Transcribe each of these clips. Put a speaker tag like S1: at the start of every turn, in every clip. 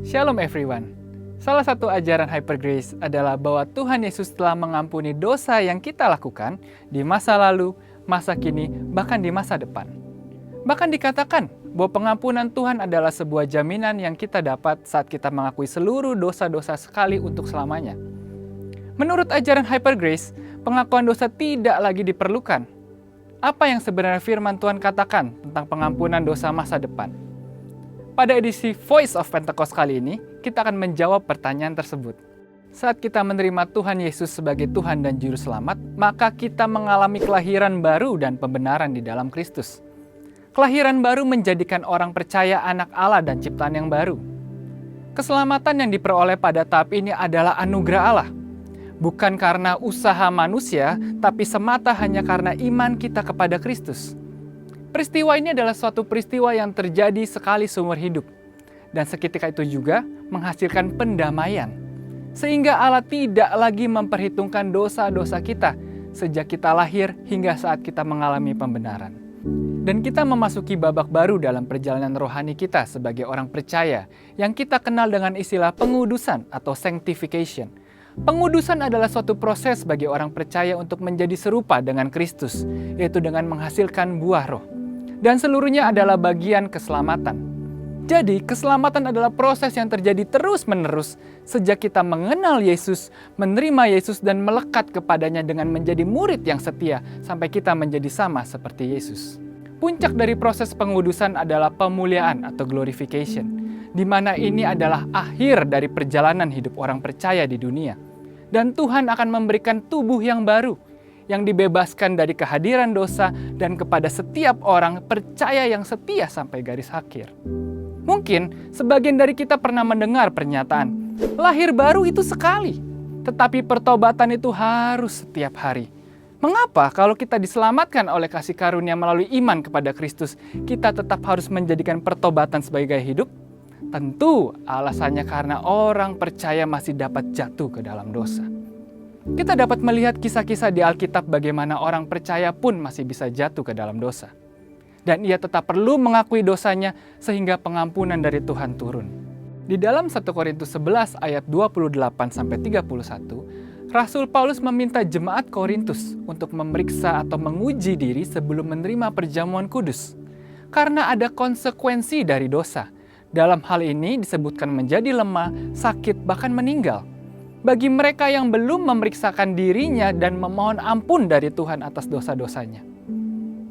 S1: Shalom everyone. Salah satu ajaran Hyper Grace adalah bahwa Tuhan Yesus telah mengampuni dosa yang kita lakukan di masa lalu, masa kini, bahkan di masa depan. Bahkan dikatakan bahwa pengampunan Tuhan adalah sebuah jaminan yang kita dapat saat kita mengakui seluruh dosa-dosa sekali untuk selamanya. Menurut ajaran Hyper Grace, pengakuan dosa tidak lagi diperlukan. Apa yang sebenarnya firman Tuhan katakan tentang pengampunan dosa masa depan? Pada edisi Voice of Pentecost kali ini, kita akan menjawab pertanyaan tersebut. Saat kita menerima Tuhan Yesus sebagai Tuhan dan Juru Selamat, maka kita mengalami kelahiran baru dan pembenaran di dalam Kristus. Kelahiran baru menjadikan orang percaya anak Allah dan ciptaan yang baru. Keselamatan yang diperoleh pada tahap ini adalah anugerah Allah. Bukan karena usaha manusia, tapi semata hanya karena iman kita kepada Kristus. Peristiwa ini adalah suatu peristiwa yang terjadi sekali seumur hidup. Dan seketika itu juga menghasilkan pendamaian. Sehingga Allah tidak lagi memperhitungkan dosa-dosa kita sejak kita lahir hingga saat kita mengalami pembenaran. Dan kita memasuki babak baru dalam perjalanan rohani kita sebagai orang percaya yang kita kenal dengan istilah pengudusan atau sanctification. Pengudusan adalah suatu proses bagi orang percaya untuk menjadi serupa dengan Kristus, yaitu dengan menghasilkan buah roh. Dan seluruhnya adalah bagian keselamatan. Jadi, keselamatan adalah proses yang terjadi terus-menerus sejak kita mengenal Yesus, menerima Yesus, dan melekat kepadanya dengan menjadi murid yang setia sampai kita menjadi sama seperti Yesus. Puncak dari proses pengudusan adalah pemuliaan atau glorification, di mana ini adalah akhir dari perjalanan hidup orang percaya di dunia. Dan Tuhan akan memberikan tubuh yang baru, yang dibebaskan dari kehadiran dosa dan kepada setiap orang percaya yang setia sampai garis akhir. Mungkin sebagian dari kita pernah mendengar pernyataan, lahir baru itu sekali, tetapi pertobatan itu harus setiap hari. Mengapa kalau kita diselamatkan oleh kasih karunia melalui iman kepada Kristus, kita tetap harus menjadikan pertobatan sebagai gaya hidup? Tentu alasannya karena orang percaya masih dapat jatuh ke dalam dosa. Kita dapat melihat kisah-kisah di Alkitab bagaimana orang percaya pun masih bisa jatuh ke dalam dosa. Dan ia tetap perlu mengakui dosanya sehingga pengampunan dari Tuhan turun. Di dalam 1 Korintus 11 ayat 28-31, Rasul Paulus meminta jemaat Korintus untuk memeriksa atau menguji diri sebelum menerima perjamuan kudus. Karena ada konsekuensi dari dosa. Dalam hal ini disebutkan menjadi lemah, sakit, bahkan meninggal. Bagi mereka yang belum memeriksakan dirinya dan memohon ampun dari Tuhan atas dosa-dosanya.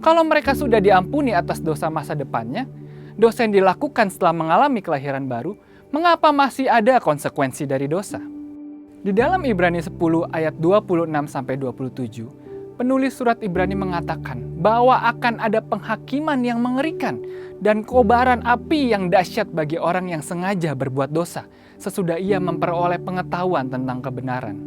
S1: Kalau mereka sudah diampuni atas dosa masa depannya, dosa yang dilakukan setelah mengalami kelahiran baru, mengapa masih ada konsekuensi dari dosa? Di dalam Ibrani 10 ayat 26-27, penulis surat Ibrani mengatakan bahwa akan ada penghakiman yang mengerikan dan kobaran api yang dahsyat bagi orang yang sengaja berbuat dosa sesudah ia memperoleh pengetahuan tentang kebenaran.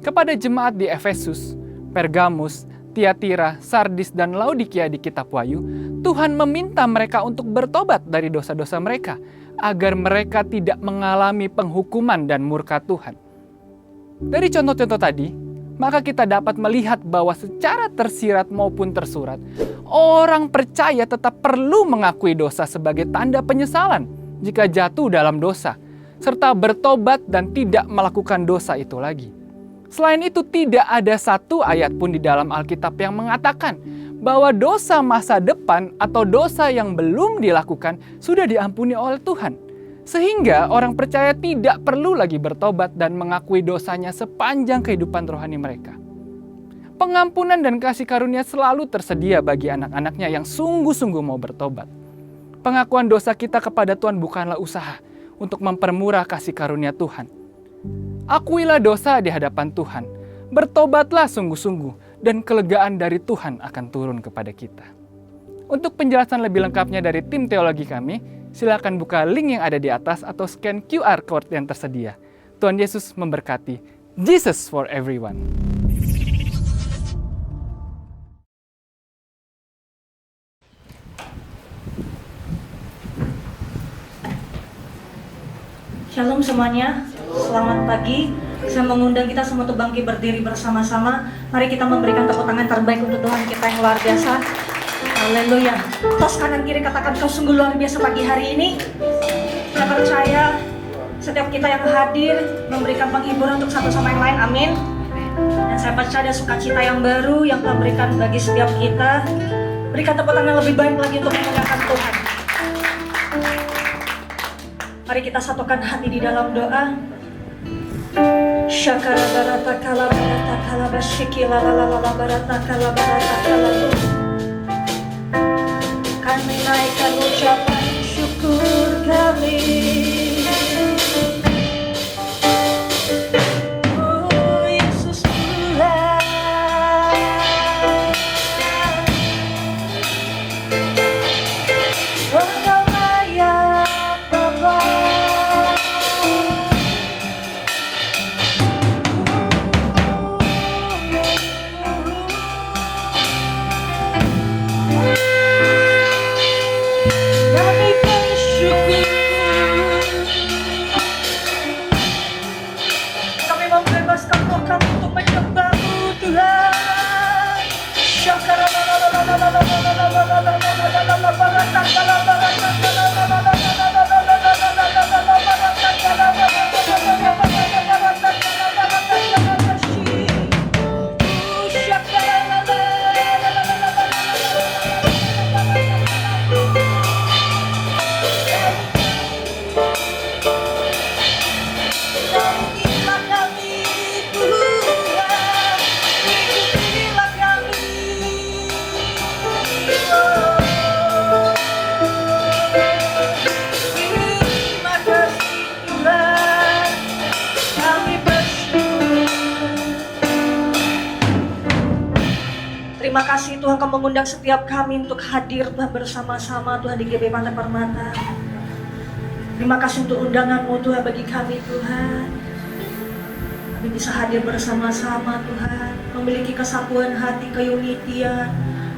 S1: Kepada jemaat di Efesus, Pergamus, Tiatira, Sardis, dan Laodikia di kitab Wahyu, Tuhan meminta mereka untuk bertobat dari dosa-dosa mereka agar mereka tidak mengalami penghukuman dan murka Tuhan. Dari contoh-contoh tadi, maka kita dapat melihat bahwa secara tersirat maupun tersurat, orang percaya tetap perlu mengakui dosa sebagai tanda penyesalan jika jatuh dalam dosa, serta bertobat dan tidak melakukan dosa itu lagi. Selain itu, tidak ada satu ayat pun di dalam Alkitab yang mengatakan bahwa dosa masa depan atau dosa yang belum dilakukan sudah diampuni oleh Tuhan. Sehingga orang percaya tidak perlu lagi bertobat dan mengakui dosanya sepanjang kehidupan rohani mereka. Pengampunan dan kasih karunia selalu tersedia bagi anak-anaknya yang sungguh-sungguh mau bertobat. Pengakuan dosa kita kepada Tuhan bukanlah usaha untuk mempermurah kasih karunia Tuhan. Akuilah dosa di hadapan Tuhan, bertobatlah sungguh-sungguh, dan kelegaan dari Tuhan akan turun kepada kita. Untuk penjelasan lebih lengkapnya dari tim teologi kami, silakan buka link yang ada di atas atau scan QR code yang tersedia. Tuhan Yesus memberkati. Jesus for everyone.
S2: Shalom semuanya, selamat pagi. Saya mengundang kita semua untuk bangkit berdiri bersama-sama. Mari kita memberikan tepuk tangan terbaik untuk Tuhan kita yang luar biasa. Haleluya. Tos kanan kiri katakan, kau sungguh luar biasa pagi hari ini. Saya percaya setiap kita yang hadir memberikan penghiburan untuk satu sama yang lain, amin. Dan saya percaya ada sukacita yang baru yang Tuhan berikan bagi setiap kita. Berikan tepuk tangan lebih baik lagi untuk memuliakan Tuhan. Mari kita satukan hati di dalam doa. Syakara barata kala barata kala basyiki la la la la barata kala barata kala. Kami naikkan ucapan syukur kami. Oh Yesus Tuhan, Engkau layak Bapa. Kami bersyukur, kami membebaskan roh kami untuk menyembah-Mu Tuhan. Syakara la la la la la la la la la la la la la barata kala barata kala la la la la la la la la la la la la barata kala barata kala barata kala barata shi. Syakara la la la la la la Ikuti-Lah kami Tuhan, ikuti-Lah kami. Terima kasih Tuhan, kami bersyukur. Terima kasih Tuhan, Kau mengundang setiap kami untuk hadir Tuhan bersama-sama Tuhan di GBI Pantai Permata. Terima kasih untuk undangan-Mu Tuhan bagi kami Tuhan. Kami bisa hadir bersama-sama Tuhan, memiliki kesatuan hati, keunitian,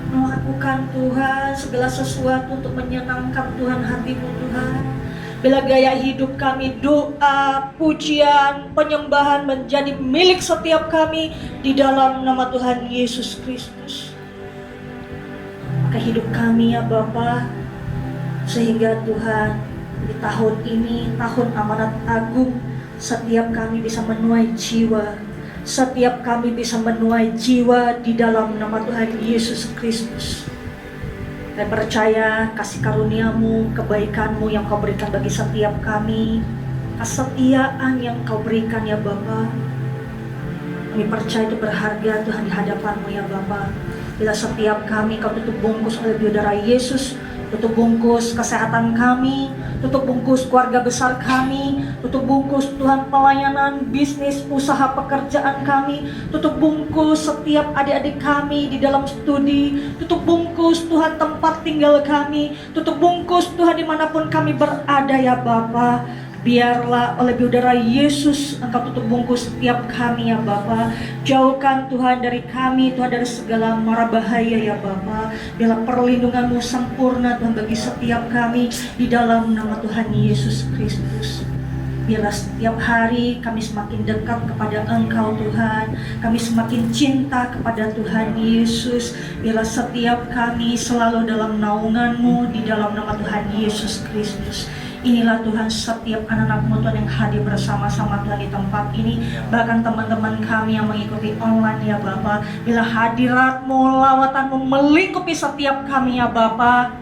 S2: melakukan Tuhan segala sesuatu untuk menyenangkan Tuhan hati-Mu Tuhan. Bila gaya hidup kami, doa, pujian, penyembahan menjadi milik setiap kami di dalam nama Tuhan Yesus Kristus. Maka hidup kami ya Bapa, sehingga Tuhan di tahun ini, tahun amanat agung, setiap kami bisa menuai jiwa. Setiap kami bisa menuai jiwa di dalam nama Tuhan Yesus Kristus. Saya percaya kasih karunia-Mu, kebaikan-Mu yang Kau berikan bagi setiap kami, kesetiaan yang Kau berikan ya Bapa. Kami percaya itu berharga Tuhan di hadapan-Mu ya Bapa. Bila setiap kami Kau tutup bungkus oleh biodara Yesus, tutup bungkus kesehatan kami, tutup bungkus keluarga besar kami, tutup bungkus Tuhan pelayanan, bisnis, usaha, pekerjaan kami, tutup bungkus setiap adik-adik kami di dalam studi, tutup bungkus Tuhan tempat tinggal kami, tutup bungkus Tuhan dimanapun kami berada ya Bapa. Biarlah oleh biodara Yesus Engkau tutup bungkus setiap kami ya Bapa. Jauhkan Tuhan dari kami, Tuhan dari segala mara bahaya ya Bapa. Biarlah perlindungan-Mu sempurna Tuhan bagi setiap kami di dalam nama Tuhan Yesus Kristus. Biarlah setiap hari kami semakin dekat kepada Engkau Tuhan. Kami semakin cinta kepada Tuhan Yesus. Biarlah setiap kami selalu dalam naungan-Mu di dalam nama Tuhan Yesus Kristus. Inilah Tuhan setiap anak-anak-Mu Tuhan yang hadir bersama-sama Tuhan di tempat ini. Bahkan teman-teman kami yang mengikuti online ya Bapa. Bila hadirat-Mu, lawatan-Mu melingkupi setiap kami ya Bapa.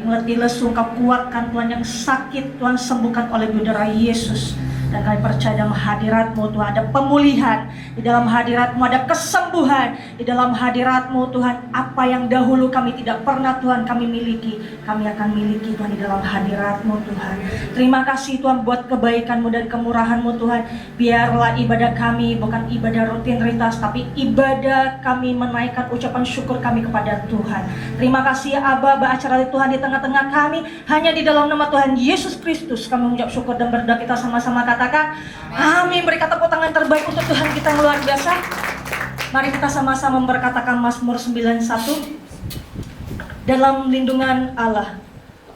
S2: Yang letih lesu Kau kuatkan Tuhan, yang sakit Tuhan sembuhkan oleh biodara Yesus. Dan kami percaya dalam hadirat-Mu Tuhan ada pemulihan, di dalam hadirat-Mu ada kesembuhan, di dalam hadirat-Mu Tuhan apa yang dahulu kami tidak pernah Tuhan kami miliki, kami akan miliki Tuhan di dalam hadirat-Mu Tuhan. Terima kasih Tuhan buat kebaikan-Mu dan kemurahan-Mu Tuhan. Biarlah ibadah kami bukan ibadah rutinitas, tapi ibadah kami menaikkan ucapan syukur kami kepada Tuhan. Terima kasih Aba, acara Tuhan di tengah-tengah kami, hanya di dalam nama Tuhan Yesus Kristus kami mengucap syukur dan berdoa. Kita sama-sama katakan amin. Berikan tepuk tangan terbaik untuk Tuhan kita yang luar biasa. Mari kita sama-sama memberkatakan Mazmur 91. Dalam lindungan Allah,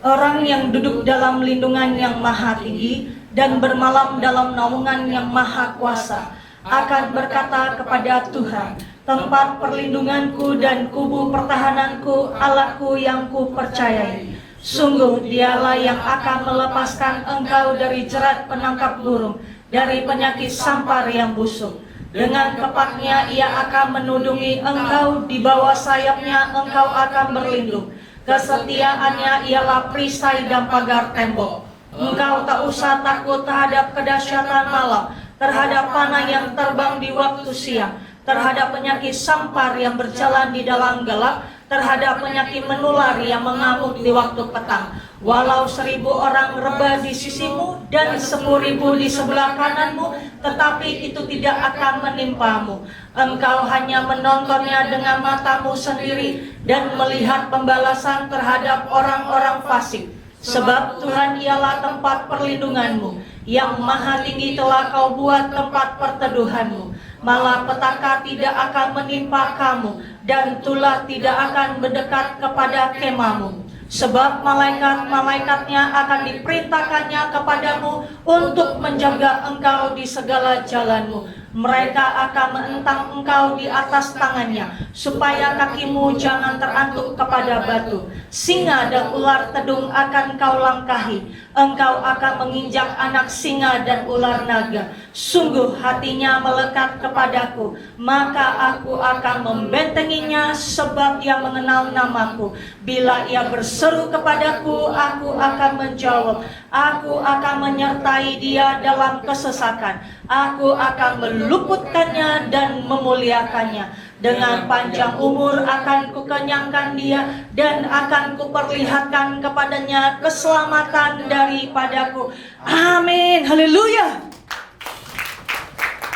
S2: orang yang duduk dalam lindungan yang maha tinggi dan bermalam dalam naungan yang maha kuasa akan berkata kepada Tuhan, tempat perlindunganku dan kubu pertahananku, Allahku yang ku percayai. Sungguh dialah yang akan melepaskan engkau dari jerat penangkap burung, dari penyakit sampar yang busuk. Dengan kepaknya ia akan menudungi engkau, di bawah sayapnya engkau akan berlindung. Kesetiaannya ialah perisai dan pagar tembok. Engkau tak usah takut terhadap kedahsyatan malam, terhadap panah yang terbang di waktu siang, terhadap penyakit sampar yang berjalan di dalam gelap, terhadap penyakit menular yang mengamuk di waktu petang. Walau 1.000 orang rebah di sisimu dan 10.000 di sebelah kananmu, tetapi itu tidak akan menimpamu. Engkau hanya menontonnya dengan matamu sendiri dan melihat pembalasan terhadap orang-orang fasik. Sebab Tuhan ialah tempat perlindunganmu, yang maha tinggi telah kau buat tempat perteduhanmu. Malah petaka tidak akan menimpa kamu, dan tulah tidak akan mendekat kepada kemahmu. Sebab malaikat-malaikatnya akan diperintahkannya kepadamu untuk menjaga engkau di segala jalanmu. Mereka akan menentang engkau di atas tangannya, supaya kakimu jangan terantuk kepada batu. Singa dan ular tedung akan kau langkahi. Engkau akan menginjak anak singa dan ular naga. Sungguh hatinya melekat kepadaku, maka aku akan membentenginya, sebab ia mengenal namaku. Bila ia berseru kepadaku, aku akan menjawab. Aku akan menyertai dia dalam kesesakan. Aku akan meluputkannya dan memuliakannya. Dengan panjang umur akan kukenyangkan dia, dan akan kuperlihatkan kepadanya keselamatan daripadaku. Amin. Haleluya.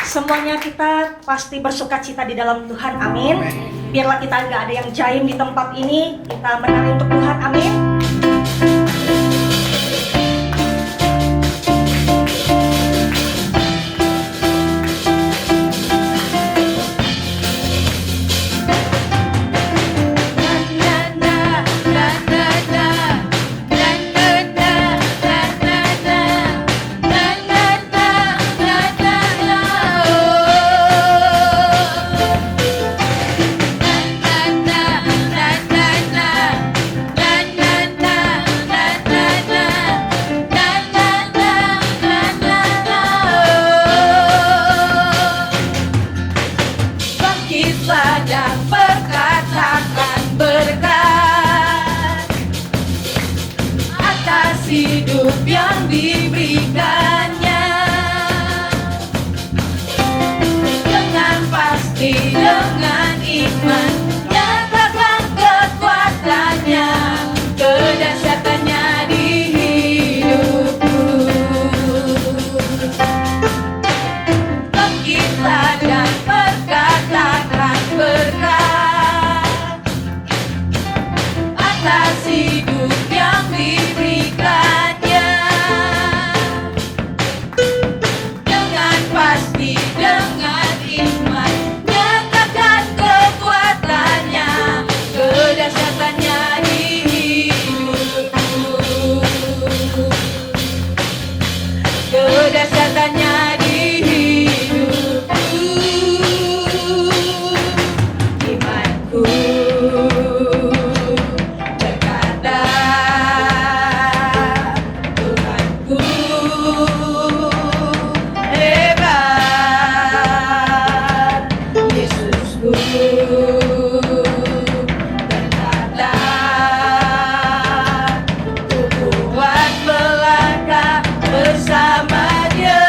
S2: Semuanya kita pasti bersuka cita di dalam Tuhan. Amin. Biarlah kita nggak ada yang jaim di tempat ini. Kita menari untuk Tuhan. Amin.
S3: Hidup yang diberikannya dengan pasti, dengan iman, nyatakan kekuatannya, kedahsyatannya di hidupku. Bangkitlah dan perkatakan berkat atas hidup yang diberikan. Dengan iman, nyatakan kekuatannya, kedahsyatannya di hidupku, kedahsyatannya di hidupku. Imanku berkata, Tuhanku berkata, ku kuat melangkah bersama Dia.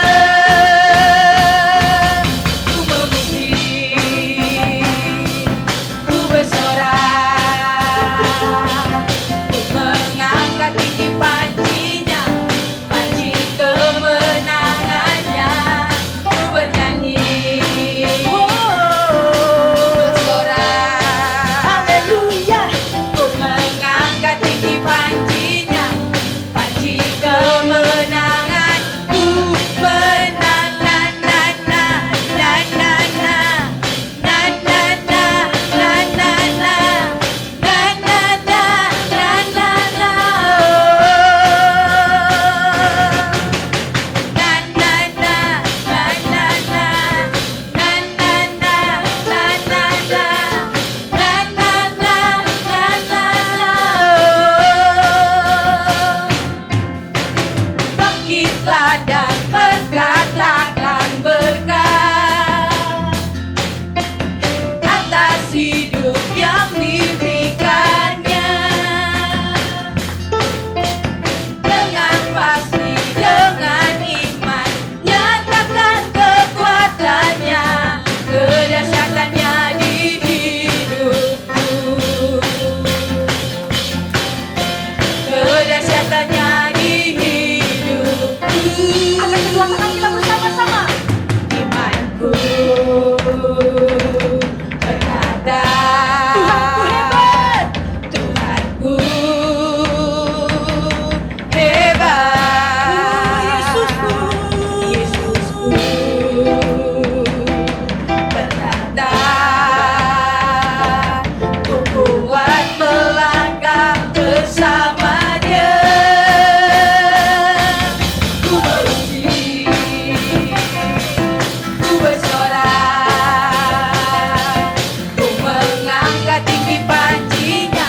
S3: Tuhan dan berkatakan berkat atas hidup yang diberikannya. Dengan pasti, dengan iman, nyatakan kekuatannya, kedahsyatannya di hidupku. Kedahsyatannya di hidupku.
S2: Angkat kedua tangan kita bersama-sama.
S3: Imanku berkata,
S2: Tuhanku hebat.
S3: Tuhanku hebat.
S2: Yesusku.
S3: Yesusku berkata, ku kuat melangkah bersama Dia. Ku berhenti, ku bersorak, ku mengangkat tinggi pancinya,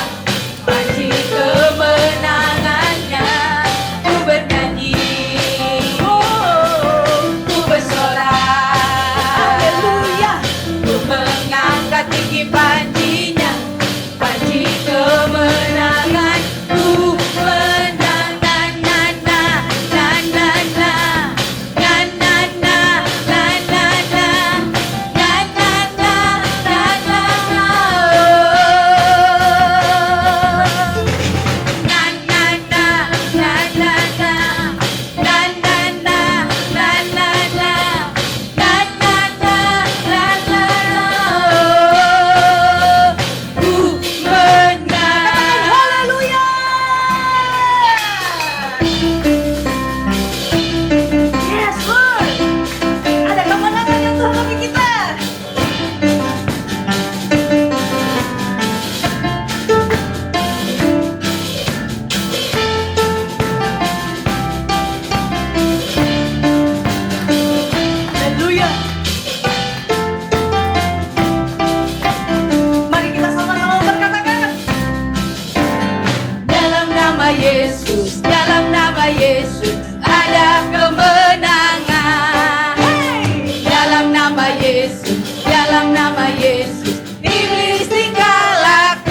S3: panci kemenangannya. Ku bernyanyi, ku bersorak,
S2: Haleluya.
S3: ku mengangkat tinggi pancinya, panci kemenangan. Ku menang, na na na na na na na na na na na na na na na na na. Na na na na na na na na na na na na. Na na na na na na. Ku menang.
S2: Haleluya. Yes, Lord. Ada kemenangan yang Tuhan bagi kita. Haleluya. Mari kita sama-sama berkatakan.
S3: Dalam nama Yesus, dalam nama Yesus ada kemenangan. Dalam nama Yesus, dalam nama Yesus iblis dikalahkan.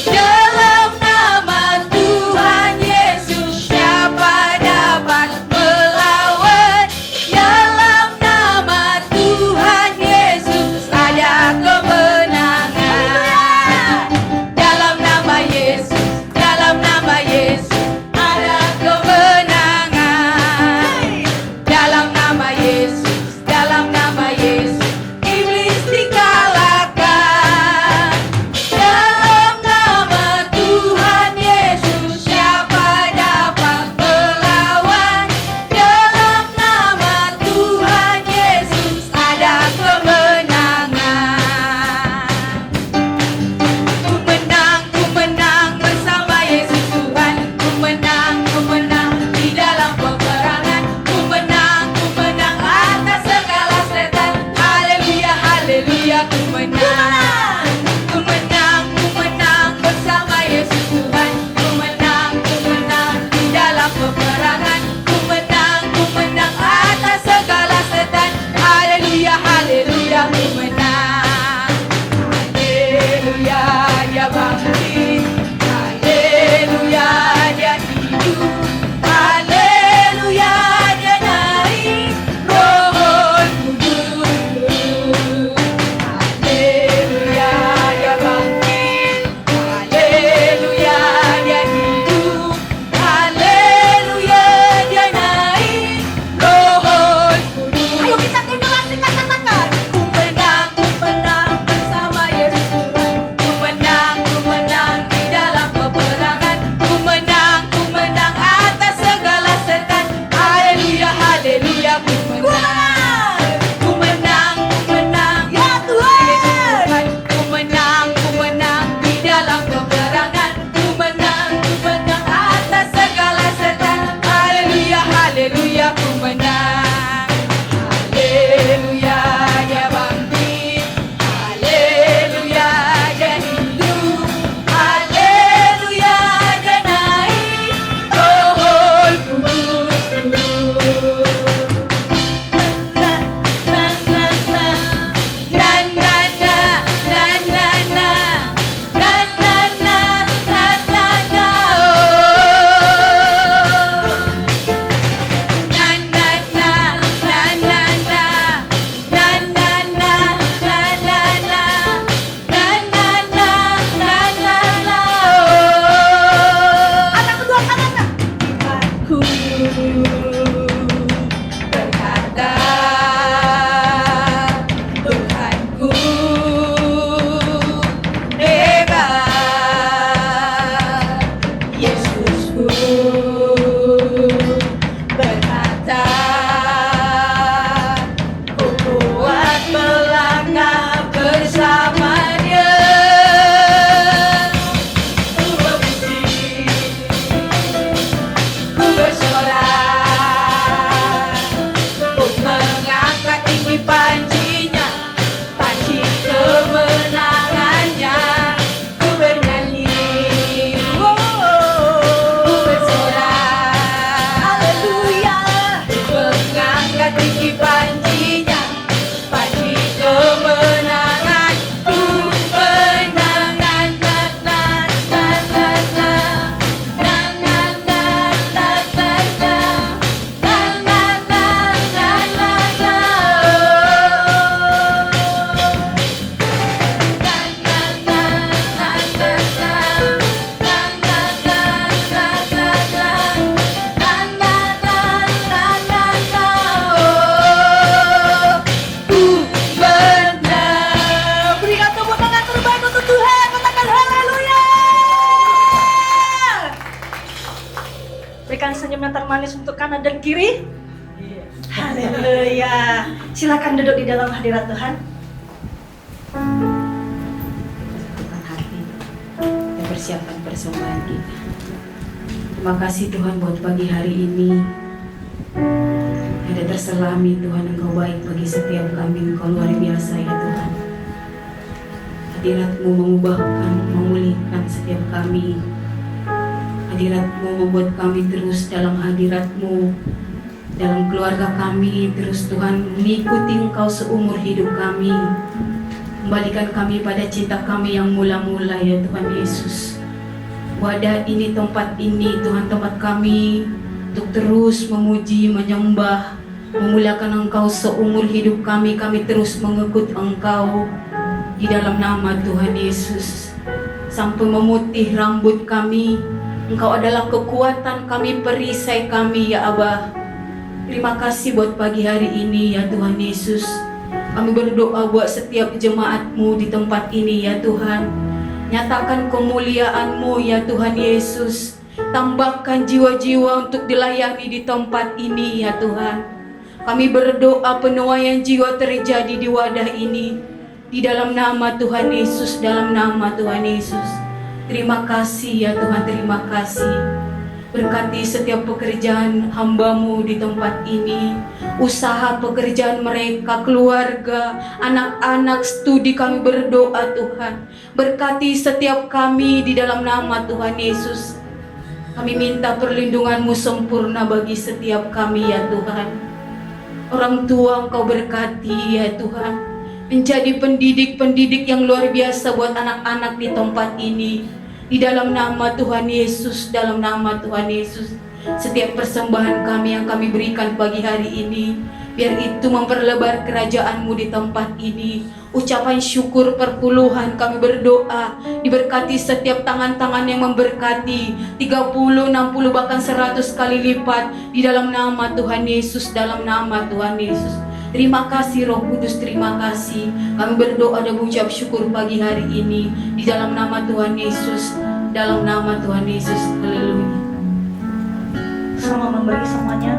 S3: Dalam nama Tuhan Yesus siapa dapat melawan? Dalam nama Tuhan Yesus ada kemenangan. Dalam nama Yesus, dalam nama Yesus ada kemenangan. Dalam nama Yesus, dalam nama Yesus iblis dikalahkan. Dalam nama Tuhan Yesus siapa dapat melawan? Dalam nama Tuhan Yesus ada kemenangan. Ku menang bersama Yesus Tuhan. Ku menang di dalam peperangan. Ku menang atas segala setan. Haleluya, haleluya, ku menang. Ku menang bersama Yesus Tuhan. Ku menang di dalam peperangan. Ku menang atas segala setan. Haleluya, haleluya, ku menang. Haleluya, dia bangkit. Haleluya, dia hidup. Haleluya, dia naik. Roh Kudus. Haleluya, dia bangkit. Haleluya, dia hidup. Haleluya, dia naik. Roh Kudus.
S2: Ayo kita deklarasikan, katakan.
S3: Ku menang bersama Yesus Tuhan. Ku menang di dalam peperangan. Ku menang atas segala setan. Haleluya, haleluya, ku menang. Ku menang
S2: Ya Tuhan.
S3: Ku menang di dalam peperangan. Ku menang atas segala setan. Haleluya, haleluya, ku menang. Haleluya, dia bangkit. Haleluya, dia hidup. Haleluya, dia naik. Roh Kudus. bersorak, ku kuat melangkah bersama Dia. Ku memuji, ku bersorak, ku mengangkat tinggi panjinya, panji kemenangannya. Ku bernyanyi, ku bersorak, haleluya. Ku mengangkat tinggi panjinya, panji kemenangan. Ku menang, na na na na na na. Na na na na na na. Na na na na na na. Berikan tepuk tangan terbaik untuk Tuhan, katakan haleluya.
S2: Berikan senyum yang termanis untuk kanan dan kiri. Haleluya. Silakan duduk di dalam hadirat Tuhan.
S3: Satukan hati dan persiapkan persembahan kita. Terima kasih Tuhan buat pagi hari ini. Ada terselami Tuhan, Engkau baik bagi setiap kami, Engkau luar biasa ya Tuhan. Hadirat-Mu mengubahkan, memulihkan setiap kami. Hadirat-Mu membuat kami terus dalam hadirat-Mu, dalam keluarga kami, terus Tuhan mengikuti Engkau seumur hidup kami. Kembalikan kami pada cinta kami yang mula-mula ya Tuhan Yesus. Wadah ini, tempat ini Tuhan, tempat kami untuk terus memuji, menyembah, memuliakan Engkau seumur hidup kami. Kami terus mengikut Engkau di dalam nama Tuhan Yesus. Sampai memutih rambut kami, Engkau adalah kekuatan kami, perisai kami ya Abah. Terima kasih buat pagi hari ini ya Tuhan Yesus. Kami berdoa buat setiap jemaat-Mu di tempat ini ya Tuhan. Nyatakan kemuliaan-Mu ya Tuhan Yesus. Tambahkan jiwa-jiwa untuk dilayani di tempat ini ya Tuhan. Kami berdoa penuaian jiwa terjadi di wadah ini. Di dalam nama Tuhan Yesus, dalam nama Tuhan Yesus. Terima kasih ya Tuhan, terima kasih. Berkati setiap pekerjaan hamba-Mu di tempat ini, usaha pekerjaan mereka, keluarga, anak-anak, studi, kami berdoa Tuhan. Berkati setiap kami di dalam nama Tuhan Yesus. Kami minta perlindungan-Mu sempurna bagi setiap kami ya Tuhan. Orang tua Engkau berkati ya Tuhan. Menjadi pendidik-pendidik yang luar biasa buat anak-anak di tempat ini. Di dalam nama Tuhan Yesus, dalam nama Tuhan Yesus. Setiap persembahan kami yang kami berikan pagi hari ini, biar itu memperlebar kerajaan-Mu di tempat ini. Ucapan syukur perpuluhan kami berdoa, diberkati setiap tangan-tangan yang memberkati 30, 60 bahkan 100 kali lipat di dalam nama Tuhan Yesus, dalam nama Tuhan Yesus. Terima kasih Roh Kudus, terima kasih. Kami berdoa dan mengucap syukur pagi hari ini di dalam nama Tuhan Yesus, dalam nama Tuhan Yesus. Haleluya.
S2: Sama memberi semuanya,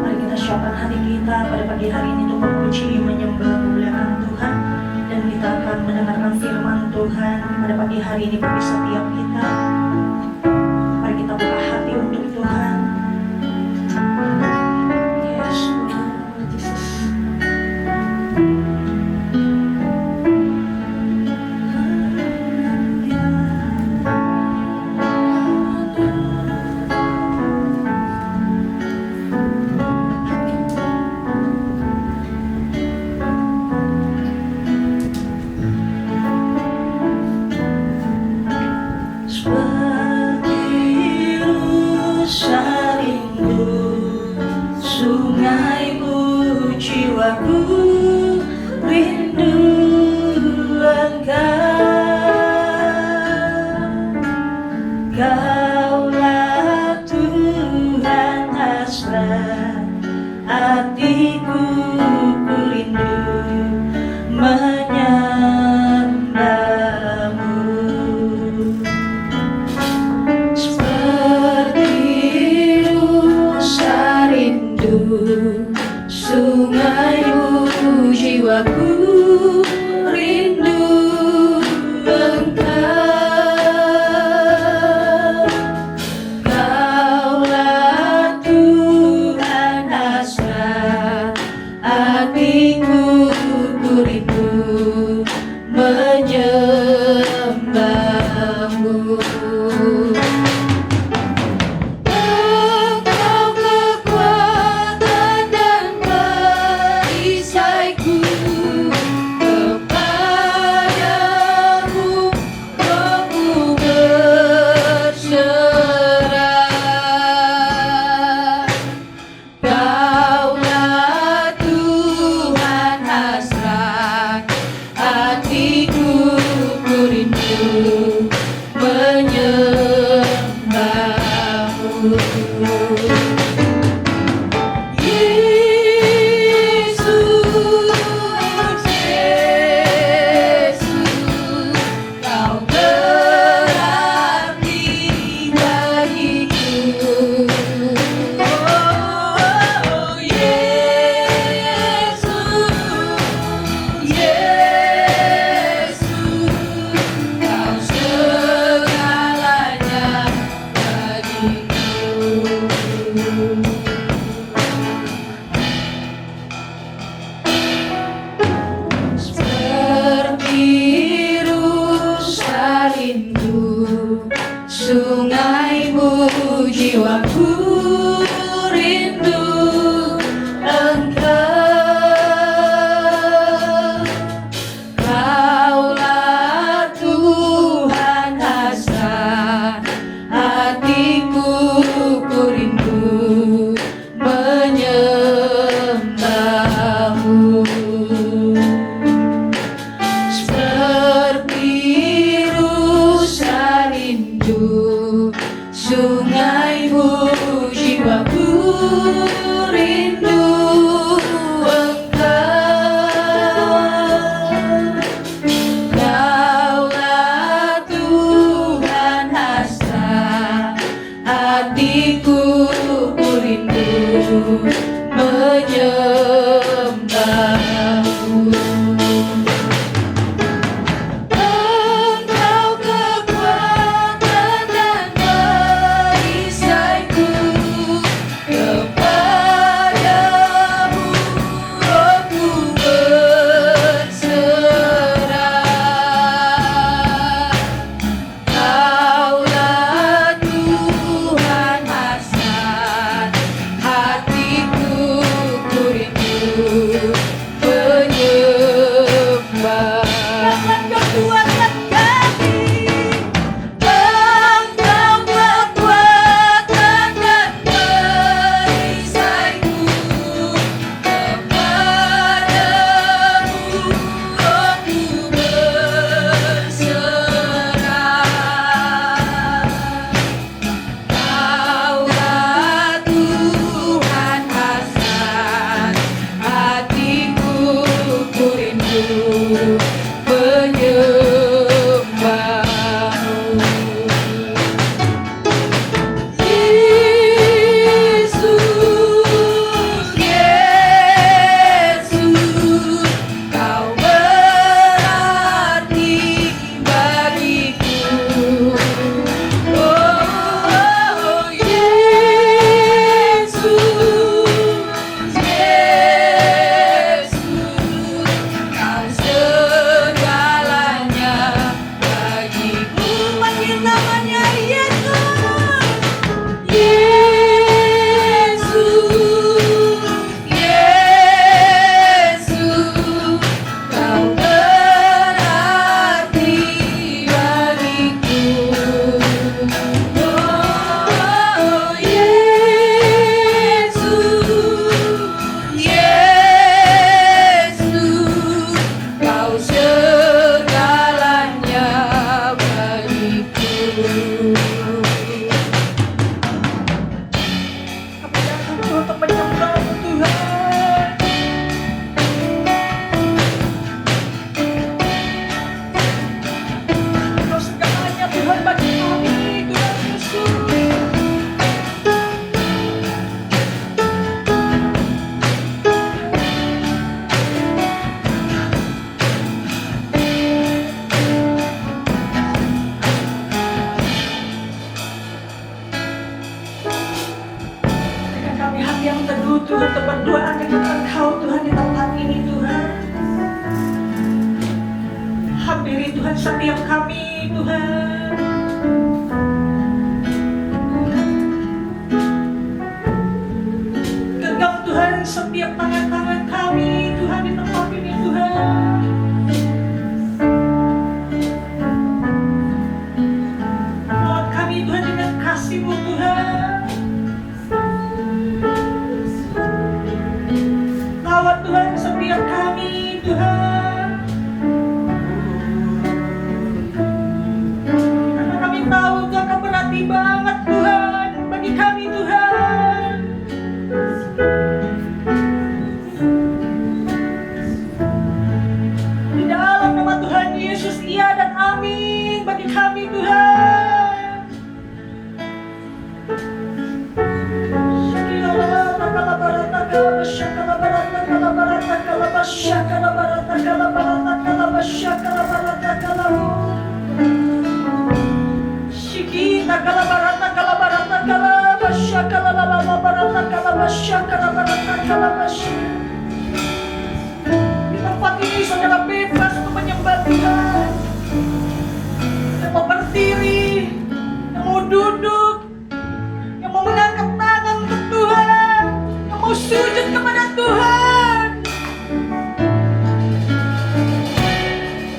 S2: mari kita siapkan hati kita pada pagi hari ini untuk memuji, menyembah, memuliakan Tuhan. Dan kita akan mendengarkan firman Tuhan pada pagi hari ini bagi setiap kita. Mari kita buka hati untuk Tuhan. Yes, Lord Jesus.
S3: Seperti rusa rindu Sungaimu jiwaku rindu Engkau. Kaulah Tuhan hasrat hatiku, ku rindu menyembahmu. Engkau kekuatan dan perisaiku, kepadamu rohku berserah. Kaulah Tuhan hasrat hatiku, ku rindu menyembahmu. Yesus, Yesus, Kau berarti bagiku. Oh, Yesus, Yesus, Kau segalanya bagiku. Seperti rusa rindu sungaimu, jiwaku rindu Engkau. Kaulah Tuhan hasrat hatiku, ku rindu menyembahmu. Seperti rusa rindu sungaimu, jiwaku rindu Engkau. Kaulah Tuhan hasrat hatiku, ku rindu menyembahmu. Engkau kekuatan dan perisaiku, kepadamu rohku berserah. Kaulah Tuhan hasrat hatiku, ku rindu
S2: teduh Tuhan, untuk berdoa dengan Engkau Tuhan di tempat ini Tuhan. Hampiri Tuhan setiap kami Tuhan. Genggam Tuhan setiap tangan-tangan kami Tuhan di tempat ini Tuhan. Rawat kami Tuhan dengan kasih-Mu Tuhan. Rawat Tuhan setiap kami Tuhan. Karena kami tahu Tuhan Kau berarti banget Tuhan bagi kami Tuhan. Di dalam nama Tuhan Yesus, iya dan amin bagi kami Tuhan. Di tempat ini saudara bebas untuk menyembah Tuhan. Yang mau berdiri, yang mau duduk, yang mau mengangkat tangan untuk Tuhan, yang mau sujud kepada Tuhan.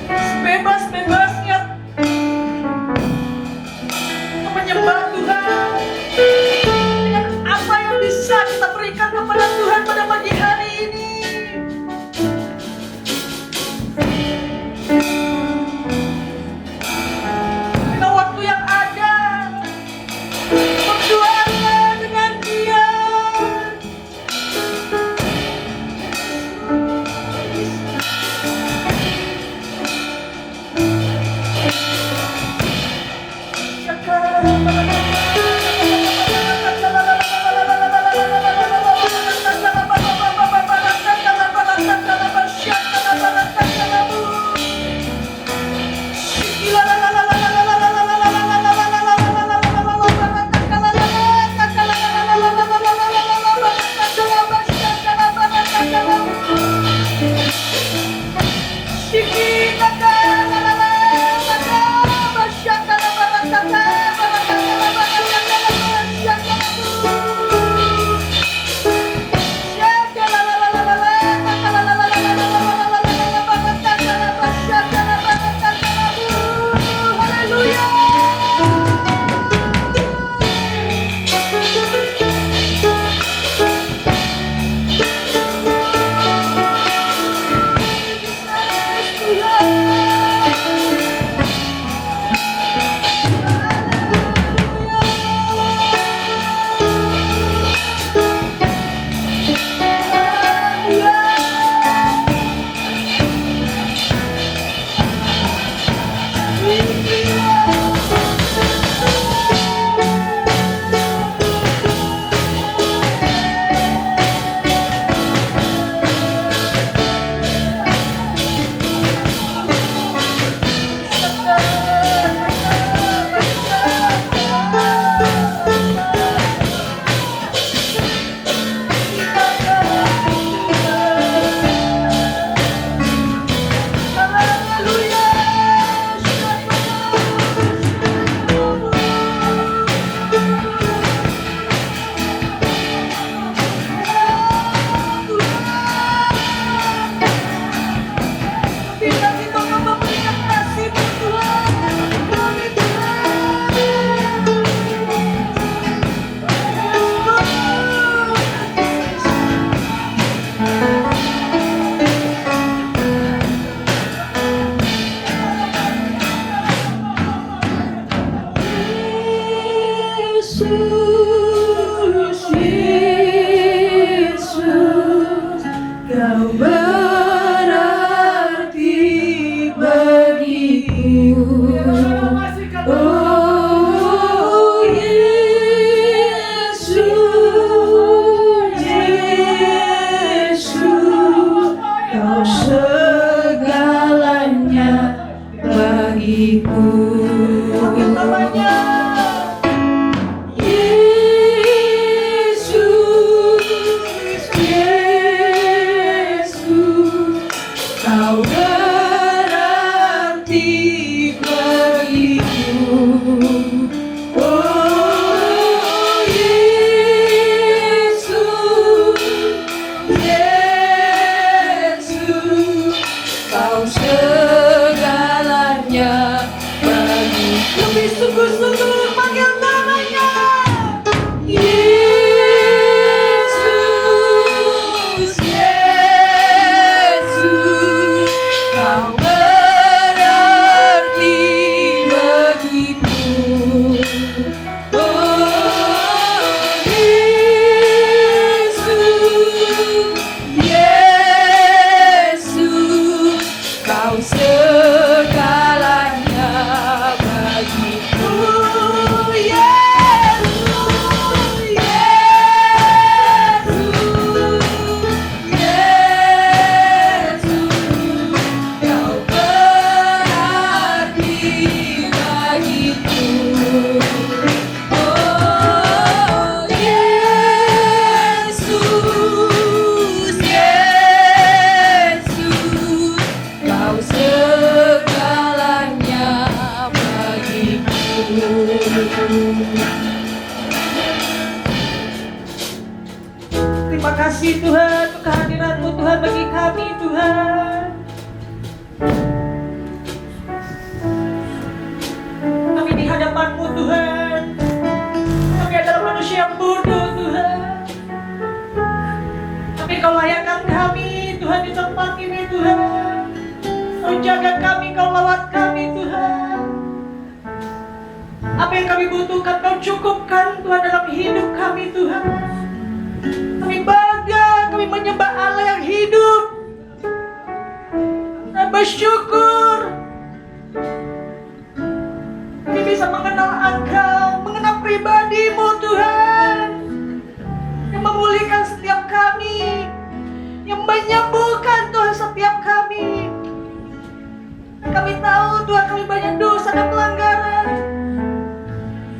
S2: Sebebas-bebasnya untuk menyembah Tuhan. Dengan apa yang bisa kita berikan kepada Tuhan pada pagi hari ini. Dengan waktu yang ada, berdoalah dengan Dia. Tuhan untuk kehadiran-Mu Tuhan bagi kami Tuhan. Kami di hadapan-Mu Tuhan. Kami adalah manusia yang bodoh Tuhan. Tapi Kau layakkan kami Tuhan di tempat ini Tuhan. Kau jaga kami, Kau lawat kami Tuhan. Apa yang kami butuhkan Kau cukupkan Tuhan dalam hidup kami Tuhan. Kami bangga, kami menyembah Allah yang hidup dan bersyukur kami bisa mengenal Engkau, mengenal pribadi-Mu Tuhan, yang memulihkan setiap kami, yang menyembuhkan Tuhan setiap kami. Kami tahu Tuhan kami banyak dosa dan pelanggaran.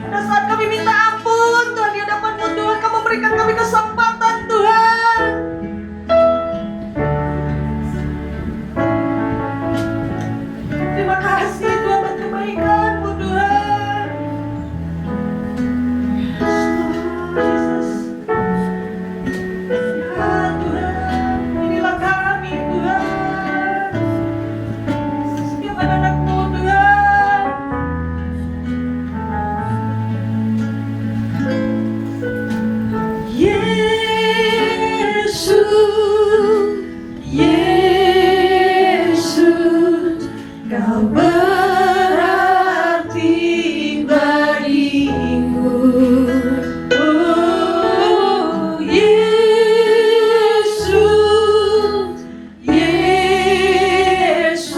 S2: Pada saat kami minta ampun Tuhan di hadapan-Mu Tuhan, Kau memberikan kami kesempatan Tuhan. Terima kasih Tuhan buat kebaikan-Mu Tuhan. Yesus. Ya Tuhan, inilah kami Tuhan. Setiap anak-anak-Mu Tuhan. Yesus, Yesus, Kau berarti bagiku. Oh Yesus, Yesus,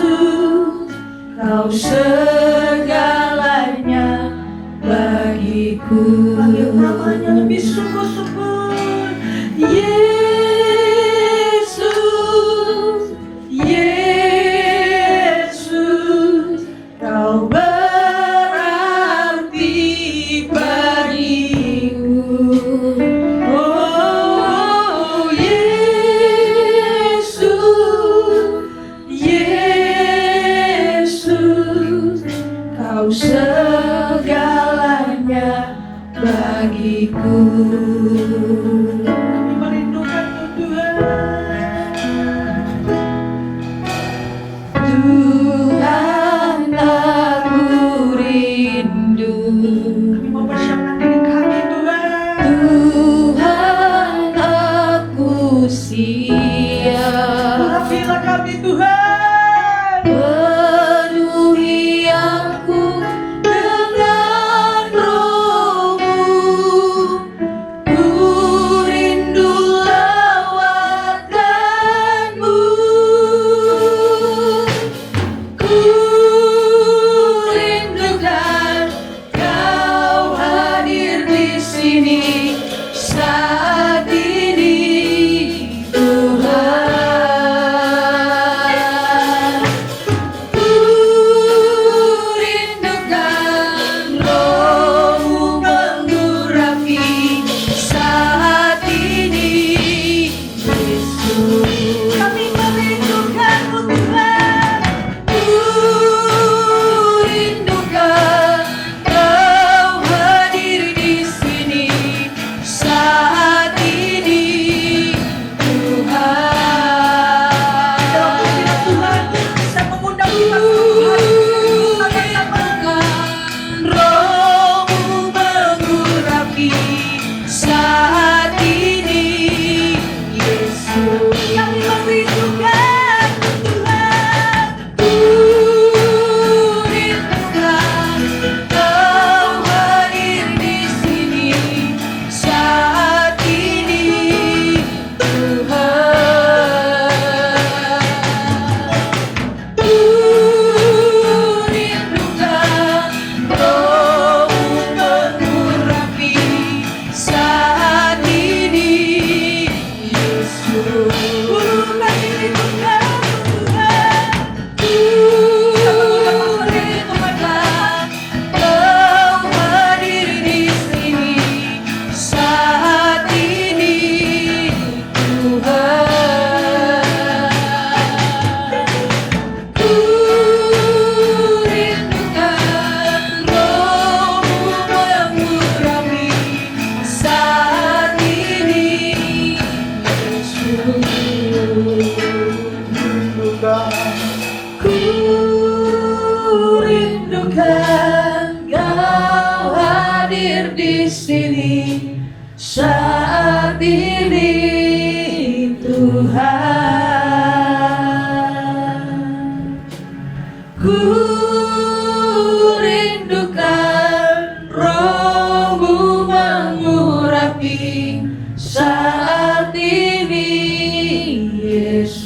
S2: Kau segalanya bagiku. Panggil namanya lebih sungguh-sungguh. Yesus, Yesus, Kau berarti bagiku. Oh Yesus, Yesus, Kau segalanya bagiku. Kami merindukan-Mu Tuhan. Tuhan aku rindu. Kami mau persiapkan diri kami Tuhan. Tuhan aku siap. Urapilah kami Tuhan. Penuhi aku dengan Roh-Mu. Ku rindu lawatan-Mu. Ku rindukan Kau hadir di sini saat ini Tuhan. Ku rindukan Roh-Mu mengurapi saat ini Yesus. Kami merindukan-Mu Tuhan. Ku rindukan Kau hadir di sini saat ini Tuhan. Tuhan bisa mengundang kita Roh-Mu mengurapi saat ini Yesus. Kami merindukan Tuhan. Ku rindukan Kau hadir di sini saat ini Tuhan. Ku rindukan Roh-Mu mengurapi saat ini Yesus. Kami rindukan Tuhan. Ku rindukan Kau hadir di sini saat ini Tuhan. Ku rindukan Roh-Mu mengurapi saat ini Yesus.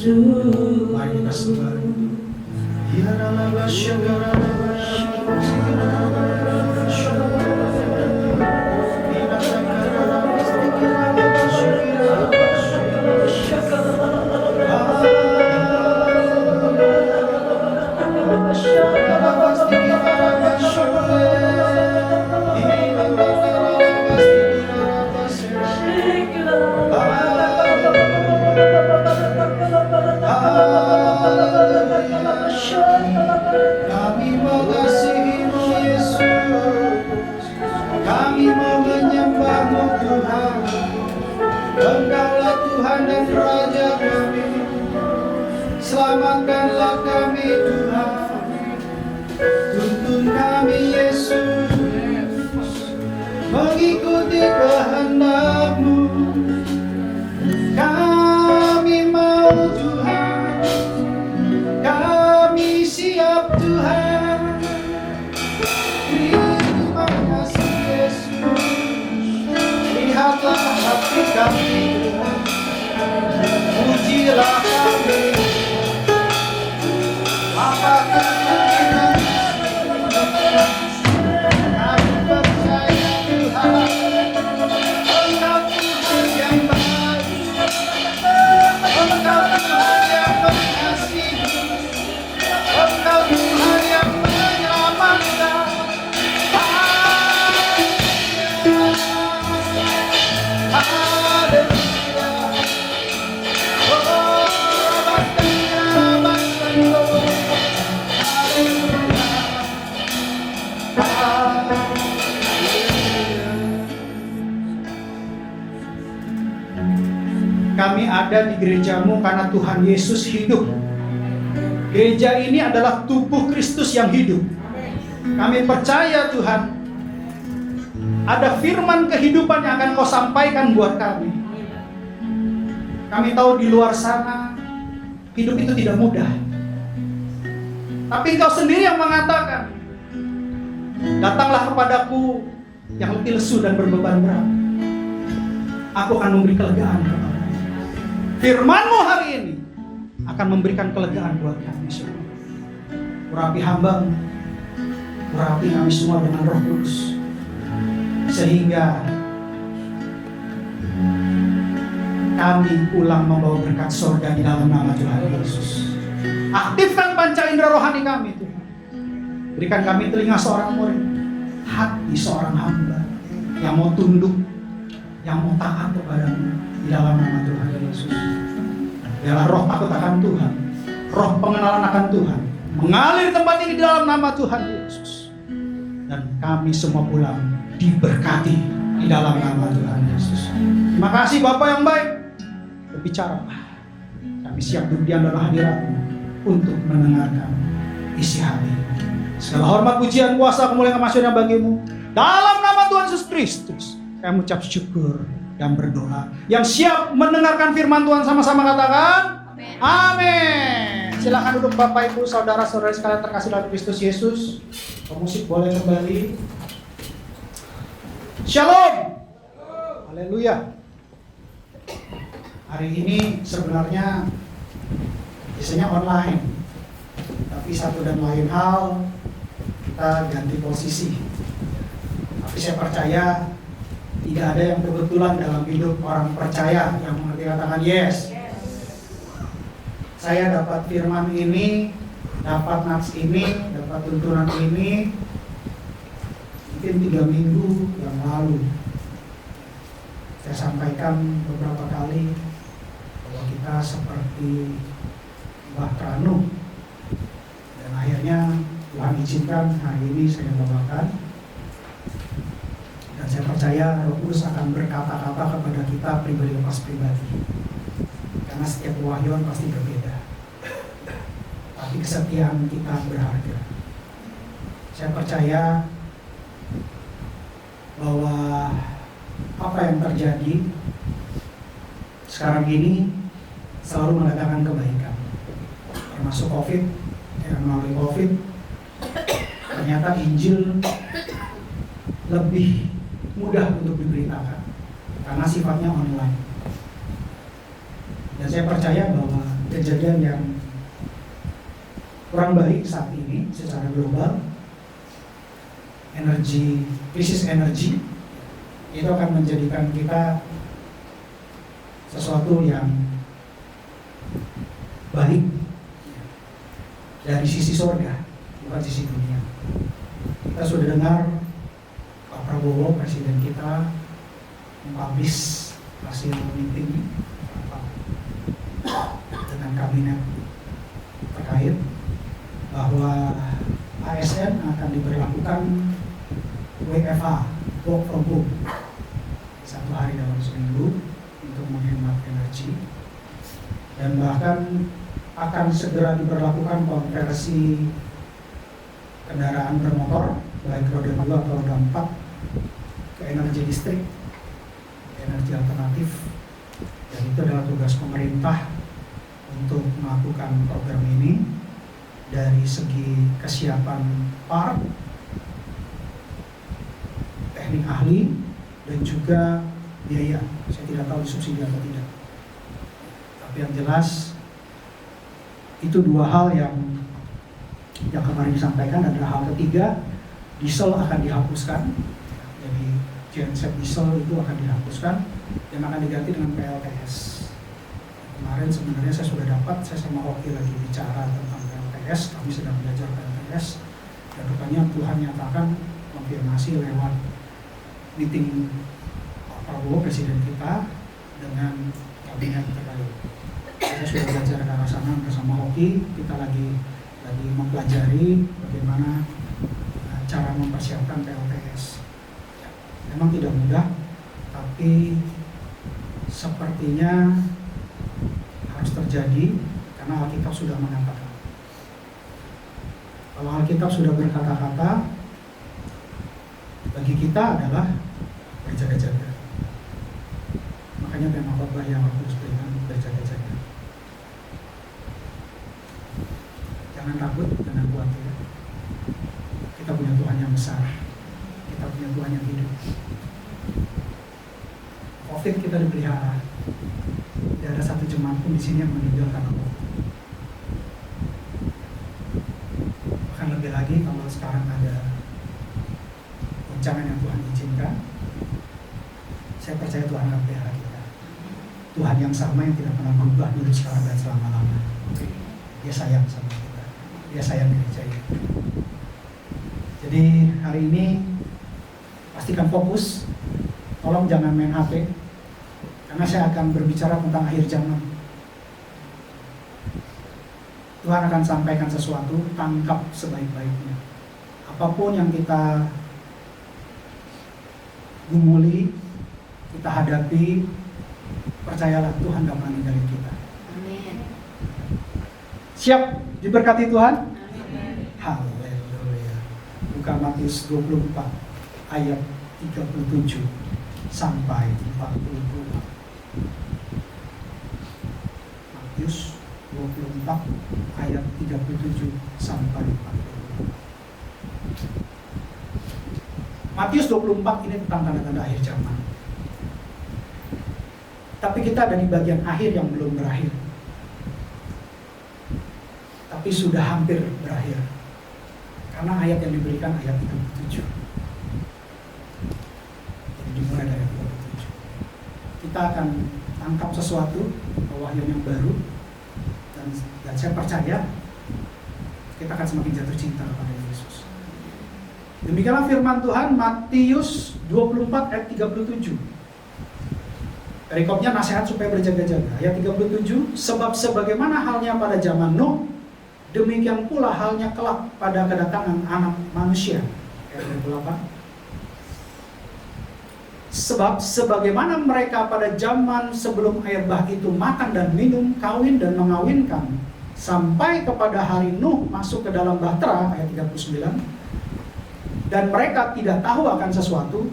S2: Yesus.
S4: Mari kita sembah. Kami mengasihi-Mu Yesus, kami mau menyembah-Mu Tuhan. Engkaulah Tuhan dan Raja kami, selamatkanlah kami Tuhan. Tuntun kami Yesus, mengikuti kehendak-Mu. Kami mau Tuhan, kami siap Tuhan. Terima kasih Yesus, lihatlah hati kami, pujilah kami. Apakah kita kami percaya Tuhan, Engkau Tuhan yang baik, Engkau Tuhan yang mengasihi, Engkau Tuhan yang menyelamatkan. Haleluya. Oh, kami ada di gereja-Mu karena Tuhan Yesus hidup. Gereja ini adalah tubuh Kristus yang hidup. Kami percaya Tuhan, ada firman kehidupan yang akan Kau sampaikan buat kami. Kami tahu di luar sana hidup itu tidak mudah, tapi Engkau sendiri yang mengatakan, datanglah kepadaku yang letih lesu dan berbeban berat, aku akan memberi kelegaan kepadamu. Firman-Mu hari ini akan memberikan kelegaan buat kami semua. Urapi hamba-Mu, urapi kami semua dengan Roh Kudus, sehingga kami pulang membawa berkat surga di dalam nama Tuhan Yesus. Aktifkan panca indera rohani kami Tuhan. Berikan kami telinga seorang murid, hati seorang hamba yang mau tunduk, yang mau taat kepadamu di dalam nama Tuhan Yesus. Biarlah roh takut akan Tuhan, roh pengenalan akan Tuhan mengalir tempat ini di dalam nama Tuhan Yesus. Dan kami semua pulang diberkati di dalam nama Tuhan Yesus. Terima kasih Bapa yang baik. Berbicaralah. Kami siap duduk di dalam hadirat-Mu untuk mendengarkan isi hati. Segala hormat, pujian, kuasa, kemuliaan, kemasyuran bagi-Mu. Dalam nama Tuhan Yesus Kristus, kami mengucap syukur dan berdoa. Yang siap mendengarkan firman Tuhan sama-sama katakan amin. Silakan duduk Bapak Ibu, saudara-saudari sekalian terkasih dalam Kristus Yesus. Pemusik boleh kembali. Shalom. Haleluya. Hari ini sebenarnya biasanya online, tapi satu dan lain hal kita ganti posisi. Tapi saya percaya tidak ada yang kebetulan dalam hidup orang percaya yang mengerti katakan yes. Saya dapat firman ini, dapat nats ini, dapat tuntunan ini mungkin 3 minggu yang lalu. Saya sampaikan beberapa kali bahwa kita seperti Mbah Tranu, dan akhirnya Tuhan izinkan hari ini saya bawakan. Dan saya percaya Roh Kudus akan berkata-kata kepada kita pribadi lepas pribadi. Karena setiap wahyuan pasti berbeda. Tapi kesetiaan kita berharga. Saya percaya bahwa apa yang terjadi sekarang ini selalu mendatangkan kebaikan. Termasuk COVID, dan melalui COVID, ternyata Injil lebih mudah untuk diberitakan karena sifatnya online. Dan saya percaya bahwa kejadian yang kurang baik saat ini secara global. Krisis energi itu akan menjadikan kita sesuatu yang baik dari sisi surga, bukan sisi dunia. Kita sudah dengar Pak Prabowo, presiden kita, mempublish hasil meeting dengan kabinet terkait bahwa ASN akan diberlakukan WFH, work from home, 1 hari dalam seminggu untuk menghemat energi, dan bahkan akan segera diberlakukan konversi kendaraan bermotor baik roda 2 atau roda 4 ke energi listrik, energi alternatif. Dan itu adalah tugas pemerintah untuk melakukan program ini dari segi kesiapan part, teknik ahli, dan juga biaya. Saya tidak tahu disubsidi atau tidak. Tapi yang jelas itu 2 hal yang kemarin disampaikan. Dan hal ketiga, diesel akan dihapuskan. Jadi genset diesel itu akan dihapuskan dan akan diganti dengan PLTS. Kemarin sebenarnya saya sudah dapat, saya sama Hoki lagi bicara tentang PLTS, kami sedang belajar PLTS, dan rupanya Tuhan nyatakan konfirmasi lewat meeting Pak Prabowo, presiden kita, dengan kabinet terkait. Saya sudah belajar ke arah sana bersama Hoki, kita lagi mempelajari bagaimana cara mempersiapkan PLTS. Memang tidak mudah, tapi sepertinya harus terjadi karena Alkitab sudah mengatakan. Kalau Alkitab sudah berkata-kata, bagi kita adalah berjaga-jaga. Makanya tema khotbah yang aku berikan, berjaga-jaga. Jangan takut, jangan khawatir. Kita punya Tuhan yang besar. Kita punya Tuhan yang hidup. COVID kita dipelihara. Tidak ada satu jemaat pun di sini yang meninggal karena COVID. Bahkan lebih lagi kalau sekarang ada goncangan yang Tuhan izinkan, saya percaya Tuhan akan pelihara kita. Tuhan yang sama yang tidak pernah berubah dulu, sekarang, dan selama-lamanya. Dia sayang sama kita. Dia sayang gereja ini. Jadi hari ini pastikan fokus. Tolong jangan main HP, karena saya akan berbicara tentang akhir zaman. Tuhan akan sampaikan sesuatu, tangkap sebaik-baiknya. Apapun yang kita gumuli, kita hadapi, percayalah Tuhan gak pernah ninggalin kita.
S3: Amin.
S4: Siap diberkati Tuhan?
S3: Amin.
S4: Haleluya. Buka Matius 24 ayat 37 sampai 42. Matius 24 ayat 37 sampai 42. Matius 24 ini tentang tanda-tanda akhir zaman. Tapi kita ada di bagian akhir yang belum berakhir. Tapi sudah hampir berakhir. Karena ayat yang diberikan ayat 37. Jadi dimulai dari 37. Kita akan tangkap sesuatu, pewahyuan yang baru, dan saya percaya kita akan semakin jatuh cinta kepada Yesus. Demikianlah firman Tuhan, Matius 24 ayat 37. Perikopnya nasihat supaya berjaga-jaga. Ayat 37, sebab sebagaimana halnya pada zaman Nuh, demikian pula halnya kelak pada kedatangan Anak Manusia. Ayat 28. Sebab sebagaimana mereka pada zaman sebelum air bah itu makan dan minum, kawin dan mengawinkan, sampai kepada hari Nuh masuk ke dalam bahtera, ayat 39, dan mereka tidak tahu akan sesuatu,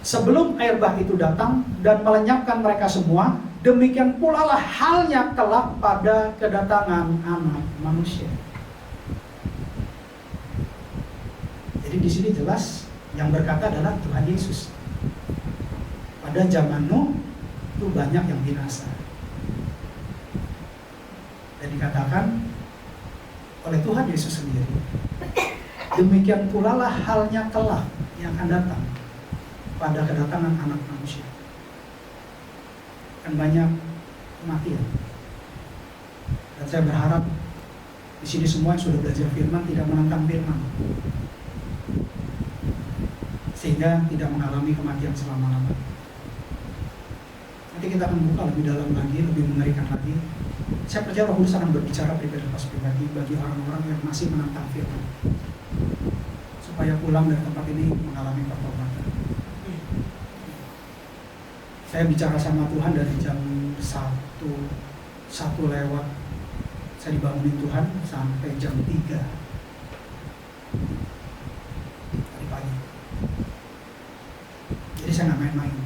S4: sebelum air bah itu datang dan melenyapkan mereka semua, demikian pula lah halnya kelak pada kedatangan Anak Manusia. Jadi di sini jelas yang berkata adalah Tuhan Yesus. Pada zaman Nuh itu banyak yang binasa. dikatakan oleh Tuhan Yesus sendiri, demikian pula lah halnya kelak yang akan datang pada kedatangan Anak Manusia. Akan banyak kematian. Dan saya berharap di sini semua yang sudah belajar firman tidak menentang firman, sehingga tidak mengalami kematian selama-lamanya. Nanti kita akan buka lebih dalam lagi, lebih mengerikan lagi. Saya percaya Roh Kudus akan berbicara pribadi bagi orang-orang yang masih menentang firman, supaya pulang dari tempat ini mengalami pertobatan. Saya bicara sama Tuhan dari jam 1 lewat, saya dibangunin Tuhan sampai jam 3 tadi pagi. Jadi saya nggak main-main.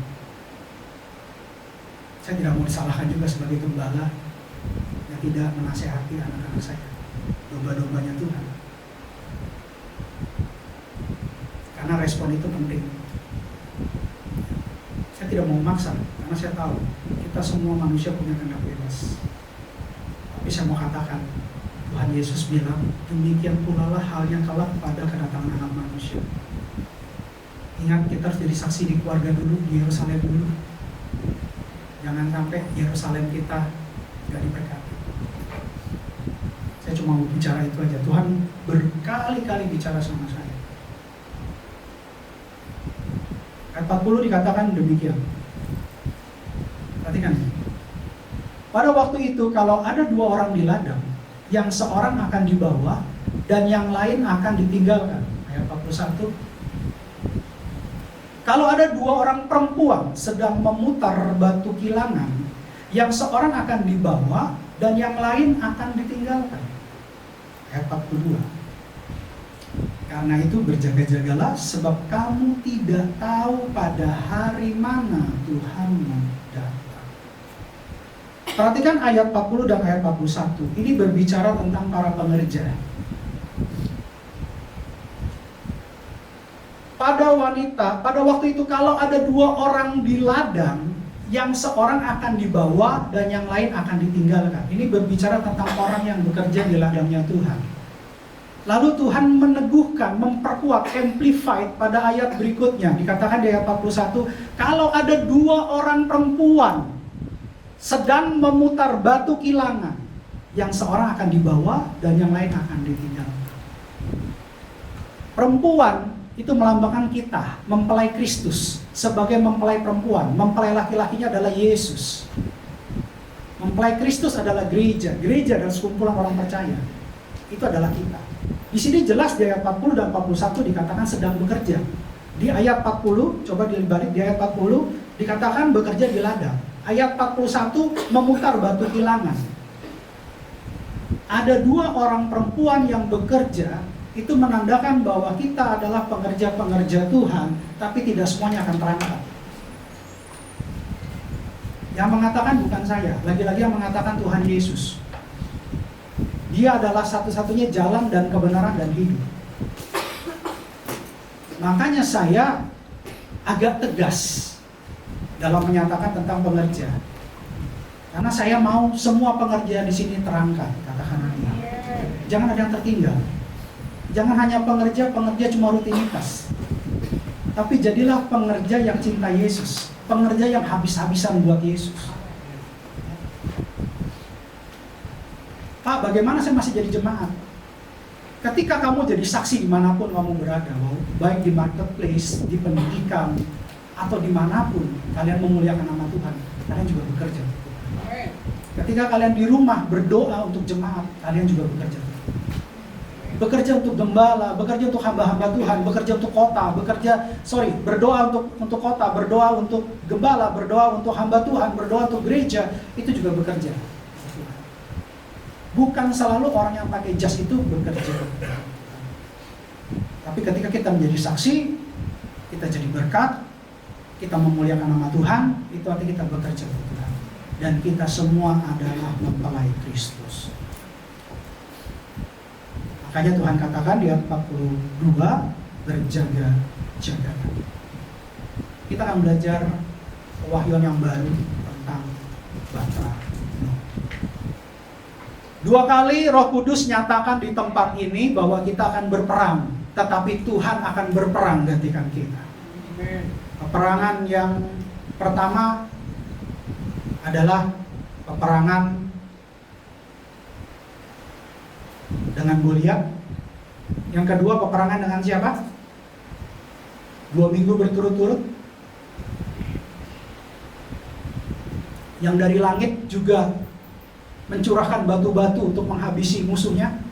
S4: Saya tidak mau disalahkan juga sebagai gembala yang tidak menasehati anak-anak saya, domba-dombanya Tuhan. Karena respon itu penting. Saya tidak mau memaksa, karena saya tahu kita semua manusia punya kehendak bebas. Tapi saya mau katakan, Tuhan Yesus bilang, demikian pula lah halnya kelak pada kedatangan Anak Manusia. Ingat, kita harus jadi saksi di keluarga dulu, di Yerusalem dulu. Jangan sampai Yerusalem kita gak diberkati. Saya cuma mau bicara itu aja. Tuhan berkali-kali bicara sama saya. Ayat 40 dikatakan demikian. Perhatikan. Pada waktu itu kalau ada 2 orang di ladang, yang seorang akan dibawa dan yang lain akan ditinggalkan. Ayat 41. Kalau ada 2 orang perempuan sedang memutar batu kilangan, yang seorang akan dibawa dan yang lain akan ditinggalkan. Ayat 42. Karena itu berjaga-jagalah, sebab kamu tidak tahu pada hari mana Tuhanmu datang. Perhatikan ayat 40 dan ayat 41. Ini berbicara tentang para pengerja. Pada waktu itu kalau ada 2 orang di ladang, yang seorang akan dibawa dan yang lain akan ditinggalkan. Ini berbicara tentang orang yang bekerja di ladangnya Tuhan. Lalu Tuhan meneguhkan, memperkuat, amplified pada ayat berikutnya. Dikatakan di ayat 41, kalau ada 2 orang perempuan sedang memutar batu kilangan, yang seorang akan dibawa dan yang lain akan ditinggalkan. Perempuan itu melambangkan kita, mempelai Kristus. Sebagai mempelai perempuan, mempelai laki-lakinya adalah Yesus. Mempelai Kristus adalah gereja. Gereja adalah sekumpulan orang percaya. Itu adalah kita. Di sini jelas di ayat 40 dan 41 dikatakan sedang bekerja. Di ayat 40, coba dibalik, di ayat 40 dikatakan bekerja di ladang. Ayat 41 memutar batu kilangan. Ada 2 orang perempuan yang bekerja, itu menandakan bahwa kita adalah pengerja-pengerja Tuhan, tapi tidak semuanya akan terangkat. Yang mengatakan bukan saya, lagi-lagi yang mengatakan Tuhan Yesus. Dia adalah satu-satunya jalan dan kebenaran dan hidup. Makanya saya agak tegas dalam menyatakan tentang pengerja. Karena saya mau semua pengerja di sini terangkat, katakan Anda. Jangan ada yang tertinggal. Jangan hanya pengerja cuma rutinitas. Tapi jadilah pengerja yang cinta Yesus. Pengerja yang habis-habisan buat Yesus. Pak, bagaimana saya masih jadi jemaat? Ketika kamu jadi saksi dimanapun kamu berada, baik di marketplace, di pendidikan, atau dimanapun kalian memuliakan nama Tuhan, kalian juga bekerja. Ketika kalian di rumah berdoa untuk jemaat, kalian juga bekerja. Bekerja untuk gembala, bekerja untuk hamba-hamba Tuhan, bekerja untuk kota, berdoa untuk kota, berdoa untuk gembala, berdoa untuk hamba Tuhan, berdoa untuk gereja, itu juga bekerja. Bukan selalu orang yang pakai jas itu bekerja. Tapi ketika kita menjadi saksi, kita jadi berkat, kita memuliakan nama Tuhan, itu artinya kita bekerja untuk Tuhan. Dan kita semua adalah mempelai Kristus. Makanya Tuhan katakan di ayat 42, berjaga-jaga. Kita akan belajar pewahyuan yang baru tentang Batra Nuh. 2 kali Roh Kudus nyatakan di tempat ini bahwa kita akan berperang, tetapi Tuhan akan berperang gantikan kita. Peperangan yang pertama adalah peperangan dengan Goliat. Yang kedua peperangan dengan siapa? 2 minggu berturut-turut. Yang dari langit juga mencurahkan batu-batu untuk menghabisi musuhnya.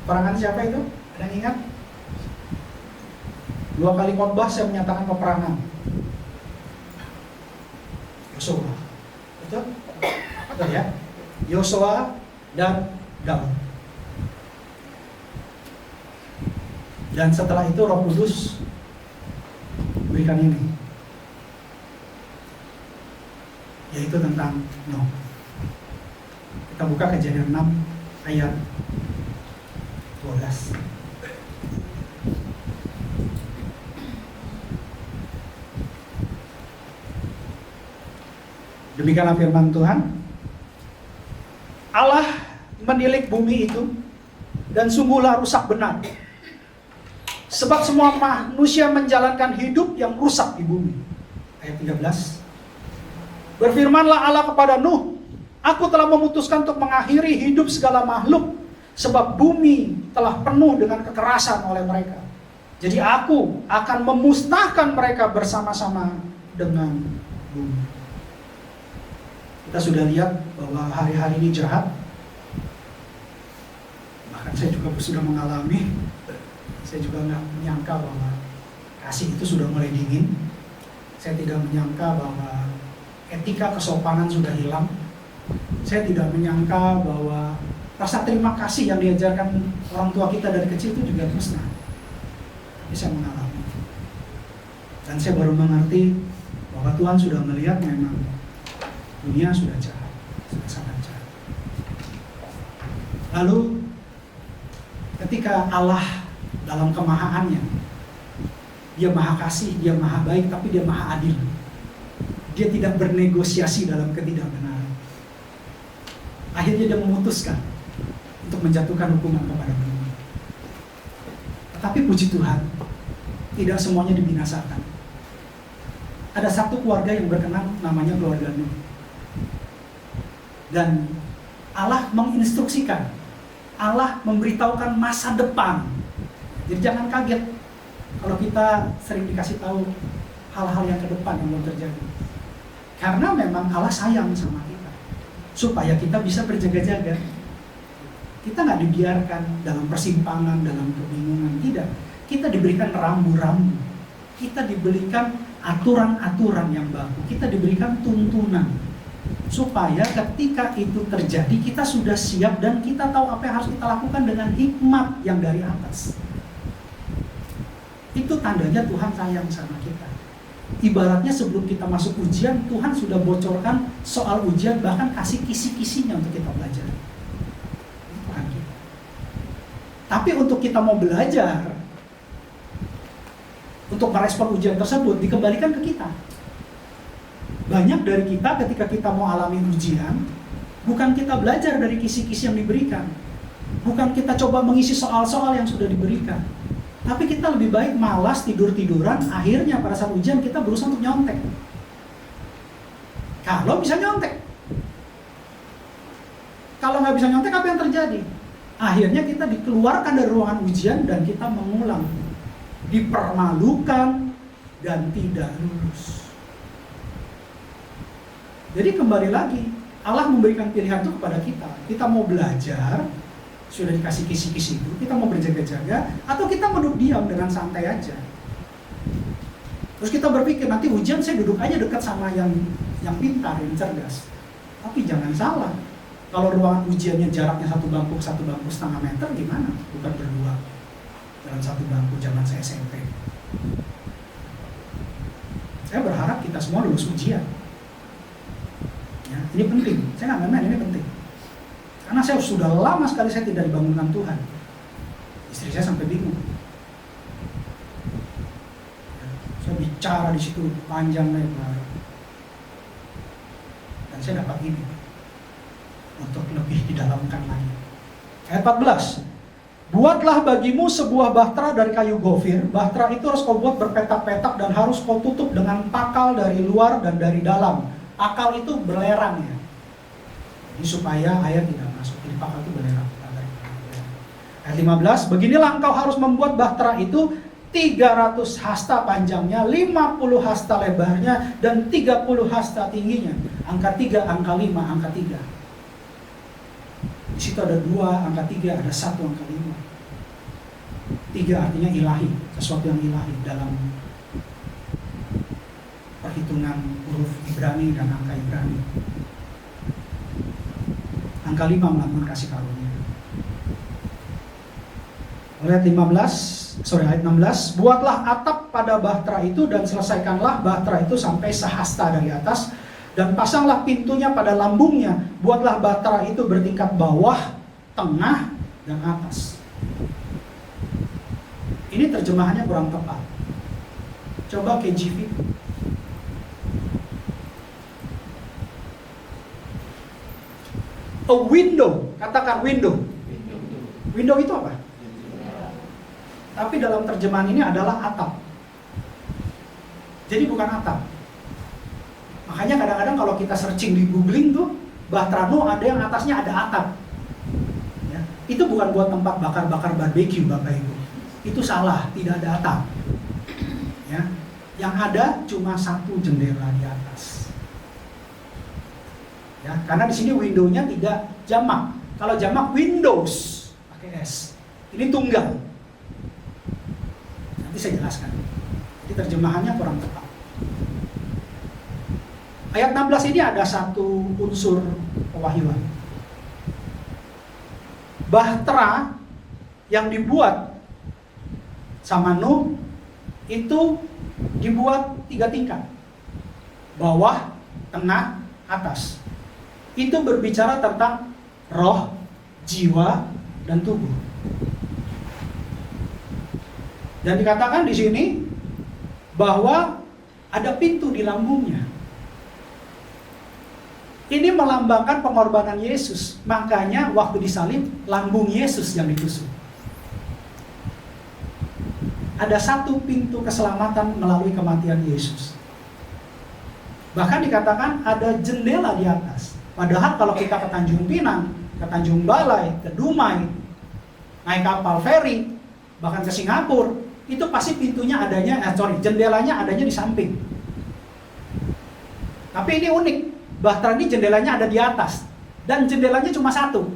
S4: Peperangan siapa itu? Ada yang ingat? 2 kali khotbah saya menyatakan peperangan. Yosua. Betul? Betul ya? Yosua dan Daud. Dan setelah itu Roh Kudus berikan ini, yaitu tentang Nuh. Kita buka Kejadian 6 ayat 12. Demikianlah firman Tuhan. Allah menilik bumi itu, dan sungguhlah rusak benar. Sebab semua manusia menjalankan hidup yang rusak di bumi. Ayat 13. Berfirmanlah Allah kepada Nuh, aku telah memutuskan untuk mengakhiri hidup segala makhluk, sebab bumi telah penuh dengan kekerasan oleh mereka. Jadi aku akan memusnahkan mereka bersama-sama dengan bumi. Kita sudah lihat bahwa hari-hari ini jahat. Bahkan saya juga sudah mengalami. Saya juga nggak menyangka bahwa kasih itu sudah mulai dingin. Saya tidak menyangka bahwa etika kesopanan sudah hilang. Saya tidak menyangka bahwa rasa terima kasih yang diajarkan orang tua kita dari kecil itu juga musnah. Tapi saya mengalami. Dan saya baru mengerti bahwa Tuhan sudah melihat memang dunia sudah jahat, sudah sangat jahat. Lalu ketika Allah dalam kemahaannya, dia maha kasih, dia maha baik, tapi dia maha adil. Dia tidak bernegosiasi dalam ketidakbenaran. Akhirnya dia memutuskan untuk menjatuhkan hukuman kepada bumi. Tetapi puji Tuhan, tidak semuanya dibinasakan. Ada satu keluarga yang berkenan, namanya keluarga Nuh. Dan Allah menginstruksikan, Allah memberitahukan masa depan. Jadi jangan kaget kalau kita sering dikasih tahu hal-hal yang ke depan yang belum terjadi. Karena memang Allah sayang sama kita, supaya kita bisa berjaga-jaga. Kita nggak dibiarkan dalam persimpangan, dalam kebingungan. Tidak, kita diberikan rambu-rambu. Kita diberikan aturan-aturan yang baku. Kita diberikan tuntunan. Supaya ketika itu terjadi, kita sudah siap dan kita tahu apa yang harus kita lakukan dengan hikmat yang dari atas. Itu tandanya Tuhan sayang sama kita. Ibaratnya sebelum kita masuk ujian, Tuhan sudah bocorkan soal ujian, bahkan kasih kisi-kisinya untuk kita belajar. Itu Tuhan kita. Tapi untuk kita mau belajar, untuk merespon ujian tersebut, dikembalikan ke kita. Banyak dari kita ketika kita mau alami ujian, bukan kita belajar dari kisi-kisi yang diberikan. Bukan kita coba mengisi soal-soal yang sudah diberikan. Tapi kita lebih baik malas tidur-tiduran, akhirnya pada saat ujian kita berusaha untuk nyontek. Kalau bisa nyontek. Kalau nggak bisa nyontek, apa yang terjadi? Akhirnya kita dikeluarkan dari ruangan ujian dan kita mengulang. Dipermalukan dan tidak lulus. Jadi kembali lagi, Allah memberikan pilihan itu kepada kita. Kita mau belajar, sudah dikasih kisi-kisi itu, kita mau berjaga-jaga, atau kita duduk diam dengan santai aja. Terus kita berpikir, nanti ujian saya duduk aja dekat sama yang pintar, yang cerdas. Tapi jangan salah, kalau ruangan ujiannya jaraknya satu bangku setengah meter, gimana? Bukan berdua dalam satu bangku zaman saya SMP. Saya berharap kita semua lulus ujian. Ya, ini penting, saya nggak main-main, ini penting. Karena saya sudah lama sekali saya tidak dibangunkan Tuhan. Istri saya sampai bingung. Saya bicara di situ panjang lebar. saya dapat ini. Untuk lebih didalamkan lagi. Ayat 14. Buatlah bagimu sebuah bahtera dari kayu gofir. Bahtera itu harus kau buat berpetak-petak dan harus kau tutup dengan pakal dari luar dan dari dalam. Pakal itu berlerang ya. Ini supaya air tidak masuk. Jadi pakal itu berlerang. Ayat 15. Beginilah engkau harus membuat bahtera itu 300 hasta panjangnya, 50 hasta lebarnya, dan 30 hasta tingginya. Angka 3, angka 5, angka 3. Di situ ada 2, angka 3, ada 1, angka 5. 3 artinya ilahi, sesuatu yang ilahi dalam perhitungan huruf Ibrani dan angka Ibrani. Angka 5 melakukan kasih karunia. Ayat 16, buatlah atap pada bahtera itu dan selesaikanlah bahtera itu sampai sehasta dari atas dan pasanglah pintunya pada lambungnya. Buatlah bahtera itu bertingkat bawah, tengah, dan atas. Ini terjemahannya kurang tepat. Coba KJV. A window, katakan window. Window itu apa? Tapi dalam terjemahan ini adalah atap. Jadi bukan atap. Makanya kadang-kadang kalau kita searching di googling tuh, Bahtera Nuh ada yang atasnya ada atap. Ya, itu bukan buat tempat bakar-bakar barbeque Bapak Ibu. Itu salah, tidak ada atap. Ya, yang ada cuma satu jendela di atas. Ya, karena di sini window-nya tidak jamak. Kalau jamak windows pakai S. Ini tunggal. Nanti saya jelaskan. Jadi terjemahannya kurang tepat. Ayat 16 ini ada satu unsur pewahyuan. Bahtera yang dibuat sama Nuh itu dibuat 3 tingkat. Bawah, tengah, atas. Itu berbicara tentang roh, jiwa, dan tubuh. Dan dikatakan di sini bahwa ada pintu di lambungnya. Ini melambangkan pengorbanan Yesus. Makanya waktu disalib, lambung Yesus yang ditusuk. Ada satu pintu keselamatan melalui kematian Yesus. Bahkan dikatakan ada jendela di atas. Padahal kalau kita ke Tanjung Pinang, ke Tanjung Balai, ke Dumai, naik kapal feri, bahkan ke Singapura, itu pasti pintunya jendelanya adanya di samping. Tapi ini unik, Bahtera ini jendelanya ada di atas, dan jendelanya cuma satu.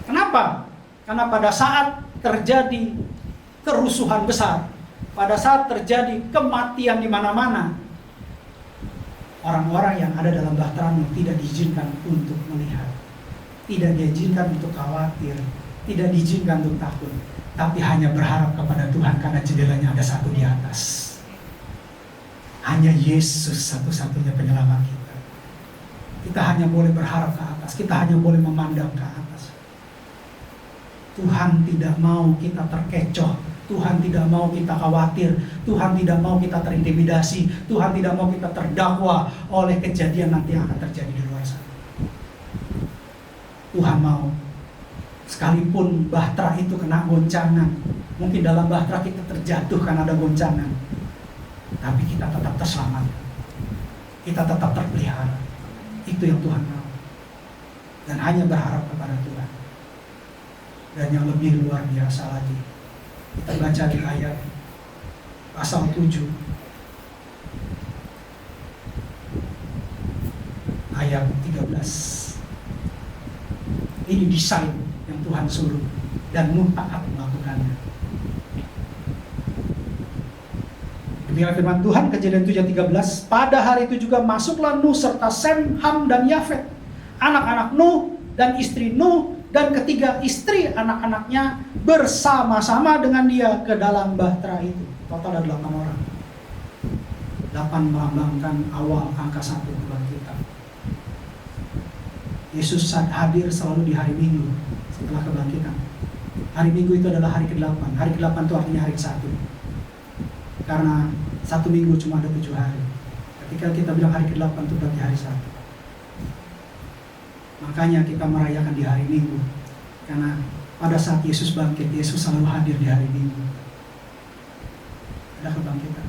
S4: Kenapa? Karena pada saat terjadi kerusuhan besar, pada saat terjadi kematian di mana-mana, orang-orang yang ada dalam Bahtera tidak diizinkan untuk melihat, tidak diizinkan untuk khawatir, tidak diizinkan untuk takut, tapi hanya berharap kepada Tuhan karena jendelanya ada satu di atas. Hanya Yesus satu-satunya penyelamat kita. Kita hanya boleh berharap ke atas, kita hanya boleh memandang ke atas. Tuhan tidak mau kita terkecoh, Tuhan tidak mau kita khawatir, Tuhan tidak mau kita terintimidasi, Tuhan tidak mau kita terdakwa oleh kejadian nanti yang akan terjadi di luar sana. Tuhan mau, sekalipun Bahtera itu kena goncangan, mungkin dalam Bahtera kita terjatuh karena ada goncangan, tapi kita tetap terselamatkan, kita tetap terpelihara. Itu yang Tuhan mau, dan hanya berharap kepada Tuhan. Dan yang lebih luar biasa lagi, kita baca di ayat pasal 7 ayat 13. Ini desain yang Tuhan suruh dan Nuh taat melakukannya. Demikian firman Tuhan, Kejadian 7 ayat 13. Pada hari itu juga masuklah Nuh serta Sem, Ham, dan Yafet, anak-anak Nuh dan istri Nuh, dan ketiga istri anak-anaknya bersama-sama dengan dia ke dalam Bahtera itu. Total ada 8 orang. 8 melambangkan awal angka 1 kebangkitan. Yesus hadir selalu di hari Minggu setelah kebangkitan. Hari Minggu itu adalah hari ke-8. Hari ke-8 itu artinya hari ke-1. Karena 1 minggu cuma ada 7 hari. Ketika kita bilang hari ke-8 itu berarti hari Sabtu. Makanya kita merayakan di hari Minggu. Karena pada saat Yesus bangkit, Yesus selalu hadir di hari Minggu. Ada kebangkitan.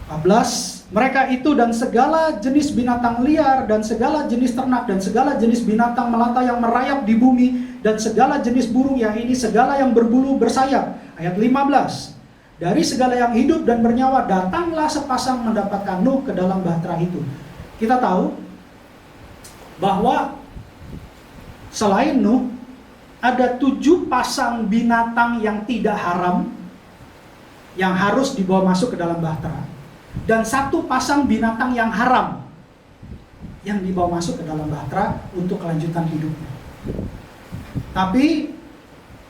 S4: 14, mereka itu dan segala jenis binatang liar dan segala jenis ternak dan segala jenis binatang melata yang merayap di bumi dan segala jenis burung yang ini segala yang berbulu bersayap. Ayat 15, dari segala yang hidup dan bernyawa datanglah sepasang mendapatkan Nuh ke dalam bahtera itu. Kita tahu bahwa selain Nuh ada 7 pasang binatang yang tidak haram yang harus dibawa masuk ke dalam bahtera. Dan 1 pasang binatang yang haram yang dibawa masuk ke dalam bahtera untuk kelanjutan hidupnya. Tapi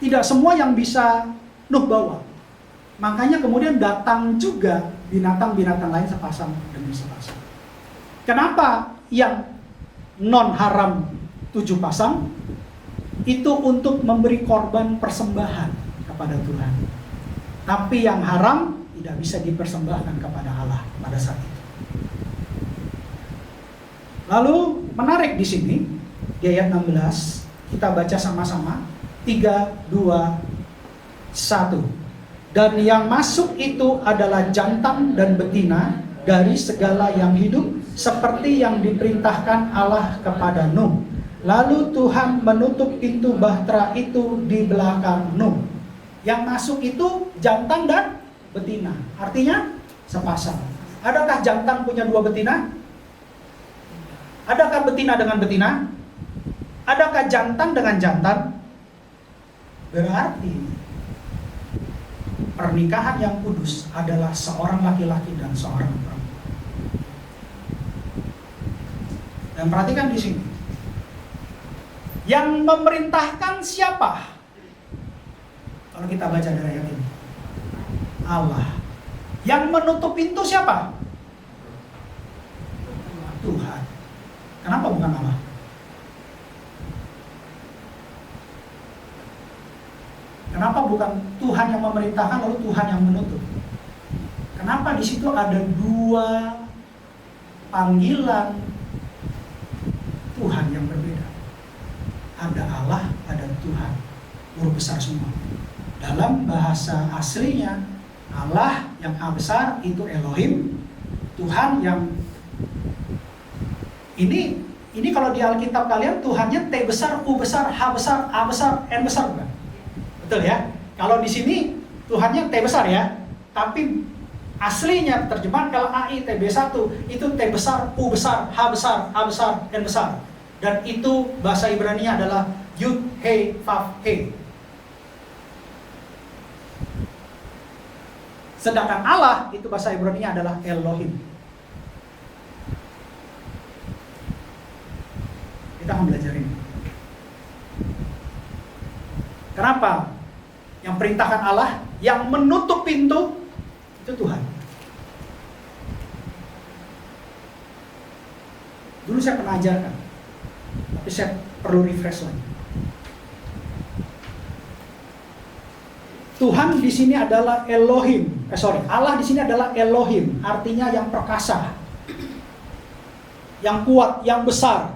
S4: tidak semua yang bisa Nuh bawa. Makanya kemudian datang juga binatang-binatang lain sepasang demi sepasang. Kenapa yang non haram 7 pasang? Itu untuk memberi korban persembahan kepada Tuhan. Tapi yang haram tidak bisa dipersembahkan kepada Allah pada saat itu. Lalu menarik di sini di ayat 16 kita baca sama-sama 3, 2, 1. Dan yang masuk itu adalah jantan dan betina dari segala yang hidup seperti yang diperintahkan Allah kepada Nuh. Lalu Tuhan menutup pintu bahtera itu di belakang Nuh. Yang masuk itu jantan dan betina, artinya sepasang. Adakah jantan punya 2 betina? Adakah betina dengan betina? Adakah jantan dengan jantan? Berarti pernikahan yang kudus adalah seorang laki-laki dan seorang perempuan. Dan perhatikan di sini, yang memerintahkan siapa? Kalau kita baca dari ayat ini, Allah. Yang menutup pintu siapa? Tuhan. Kenapa bukan Allah? Kenapa bukan Tuhan yang memerintahkan lalu Tuhan yang menutup? Kenapa di situ ada 2 panggilan Tuhan yang berbeda? Ada Allah, ada Tuhan. Guru besar semua. Dalam bahasa aslinya Allah yang A besar itu Elohim, Tuhan yang ini kalau di Alkitab kalian Tuhannya T besar, U besar, H besar, A besar, N besar bukan? Betul ya? Kalau di sini Tuhannya T besar ya, tapi aslinya terjemahan kalau AI TB1 itu T besar, U besar, H besar, A besar, N besar. Dan itu bahasa Ibrani-nya adalah Yud He Vav He. Sedangkan Allah itu bahasa Ibrani-nya adalah Elohim. Kita akan belajar ini. Kenapa? Yang perintahkan Allah, yang menutup pintu itu Tuhan. Dulu saya pernah ajarkan, tapi saya perlu refresh lagi. Tuhan di sini adalah Elohim. Allah di sini adalah Elohim, artinya yang perkasa, yang kuat, yang besar.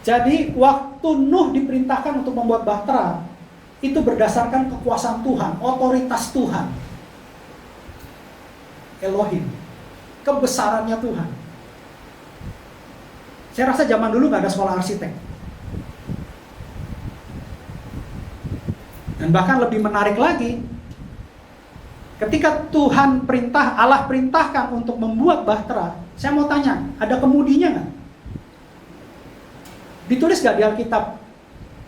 S4: Jadi waktu Nuh diperintahkan untuk membuat bahtera, itu berdasarkan kekuasaan Tuhan, otoritas Tuhan. Elohim, kebesarannya Tuhan. Saya rasa zaman dulu nggak ada sekolah arsitek. Dan bahkan lebih menarik lagi, ketika Tuhan Allah perintahkan untuk membuat bahtera, saya mau tanya, ada kemudinya nggak? Ditulis nggak di Alkitab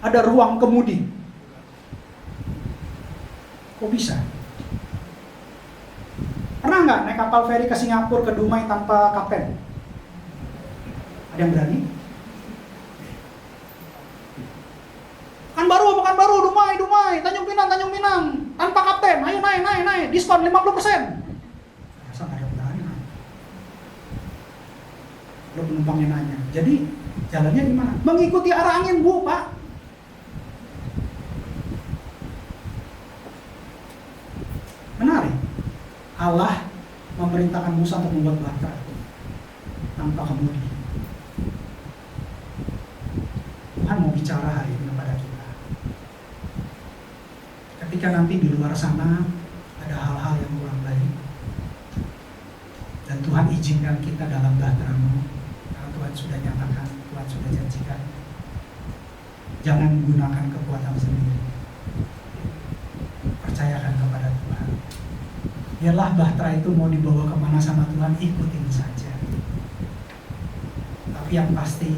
S4: ada ruang kemudi? Kok bisa? Pernah nggak naik kapal feri ke Singapura, ke Dumai tanpa kapten? Ada yang berani? Bukan baru, Dumai, Tanjung Pinang, tanpa kapten, ayo naik, diskon 50%. Masa nggak ada berani? Lalu penumpangnya nanya, jadi jalannya gimana? Mengikuti arah angin, Bu, Pak. Menarik. Allah memerintahkan Musa untuk membuat bahtera tanpa kemudi. Tuhan mau bicara hari ini kepada kita. Ketika nanti di luar sana ada hal-hal yang kurang baik, dan Tuhan izinkan kita dalam bahtera-Mu, karena Tuhan sudah nyatakan, Tuhan sudah janjikan, jangan gunakan kekuatan sendiri. Percayakan kepada Tuhan. Biarlah bahtera itu mau dibawa kemana sama Tuhan, ikutin saja. Tapi yang pasti,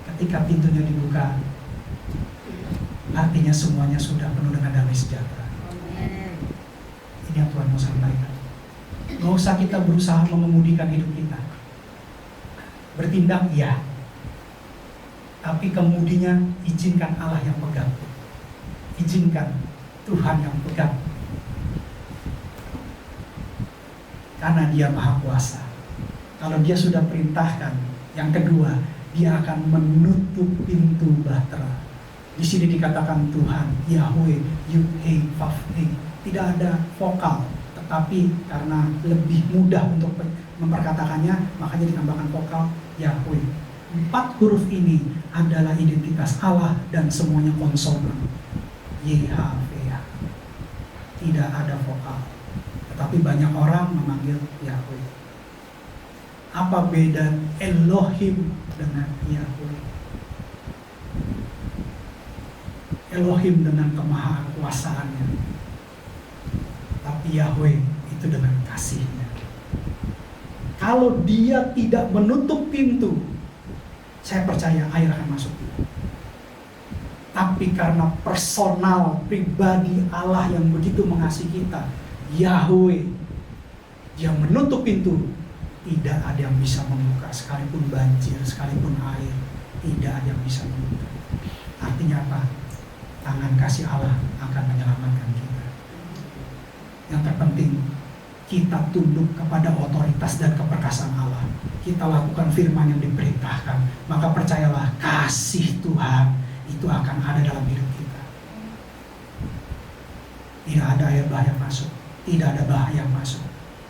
S4: ketika pintunya dibuka, artinya semuanya sudah penuh dengan damai sejahtera. Ini yang Tuhan mau sampaikan. Gak usah kita berusaha mengemudikan hidup kita. Bertindak iya, tapi kemudinya izinkan Allah yang pegang. Izinkan Tuhan yang pegang. Karena Dia Maha Kuasa. Kalau Dia sudah perintahkan, yang kedua, Dia akan menutup pintu bahtera. Di sini dikatakan Tuhan, Yahweh, Yud-He, Vav-He. Tidak ada vokal, tetapi karena lebih mudah untuk memperkatakannya, makanya ditambahkan vokal Yahweh. 4 huruf ini adalah identitas Allah dan semuanya konsonan. YHWH. Tidak ada vokal. Tetapi banyak orang memanggil Yahweh. Apa beda Elohim dengan Yahweh? Elohim dengan kemahakuasaannya, tapi Yahweh itu dengan kasihnya. Kalau Dia tidak menutup pintu, saya percaya air akan masuk. Tapi karena personal pribadi Allah yang begitu mengasihi kita, Yahweh yang menutup pintu, tidak ada yang bisa membuka, sekalipun banjir, sekalipun air, tidak ada yang bisa membuka. Artinya apa? Tangan kasih Allah akan menyelamatkan kita. Yang terpenting, kita tunduk kepada otoritas dan keperkasaan Allah. Kita lakukan firman yang diperintahkan, maka percayalah kasih Tuhan itu akan ada dalam hidup kita. Tidak ada air bah yang masuk, tidak ada bahaya yang masuk.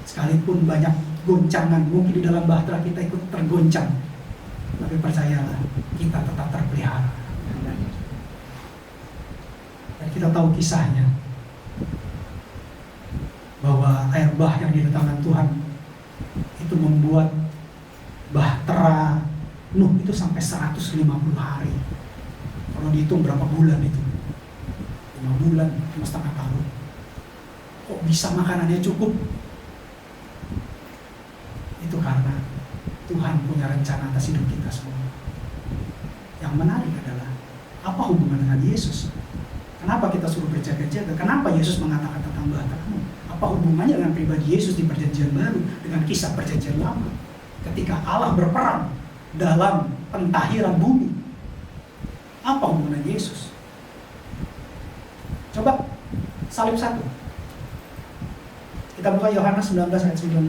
S4: Sekalipun banyak goncangan, mungkin di dalam bahtera kita ikut tergoncang, tapi percayalah, kita tetap terpelihara. Dan kita tahu kisahnya, bahwa air bah yang didatangkan Tuhan itu membuat bahtera Nuh itu sampai 150 hari. Kalau dihitung berapa bulan itu? 5 bulan, 5,5 tahun. Kok bisa makanannya cukup? Itu karena Tuhan punya rencana atas hidup kita semua. Yang menarik adalah, apa hubungan dengan Yesus? Kenapa kita suruh berjaga-jaga? Kenapa Yesus mengatakan tentang bahtera-Mu? Apa hubungannya dengan pribadi Yesus di perjanjian baru dengan kisah perjanjian lama? Ketika Allah berperang dalam pentahiran bumi, apa hubungan Yesus? Coba salib 1. Kita buka Yohanes 19 ayat 19.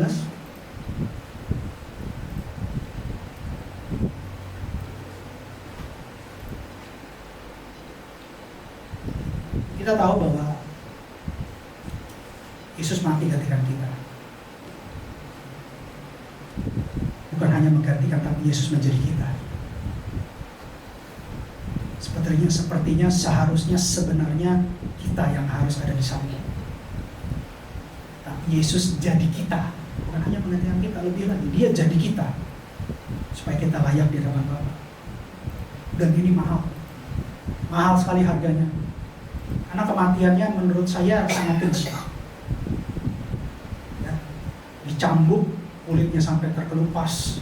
S4: Kita tahu bahwa Yesus mati gantikan kita. Bukan hanya menggantikan, tapi Yesus menjadi kita. Sepertinya seharusnya sebenarnya kita yang harus ada di sana. Tapi Yesus jadi kita. Bukan hanya menggantikan kita, lebih lagi Dia jadi kita. Supaya kita layak di hadapan Bapa. Dan ini mahal. Mahal sekali harganya. Karena kematiannya menurut saya sangat kecil. Ya, dicambuk, kulitnya sampai terkelupas.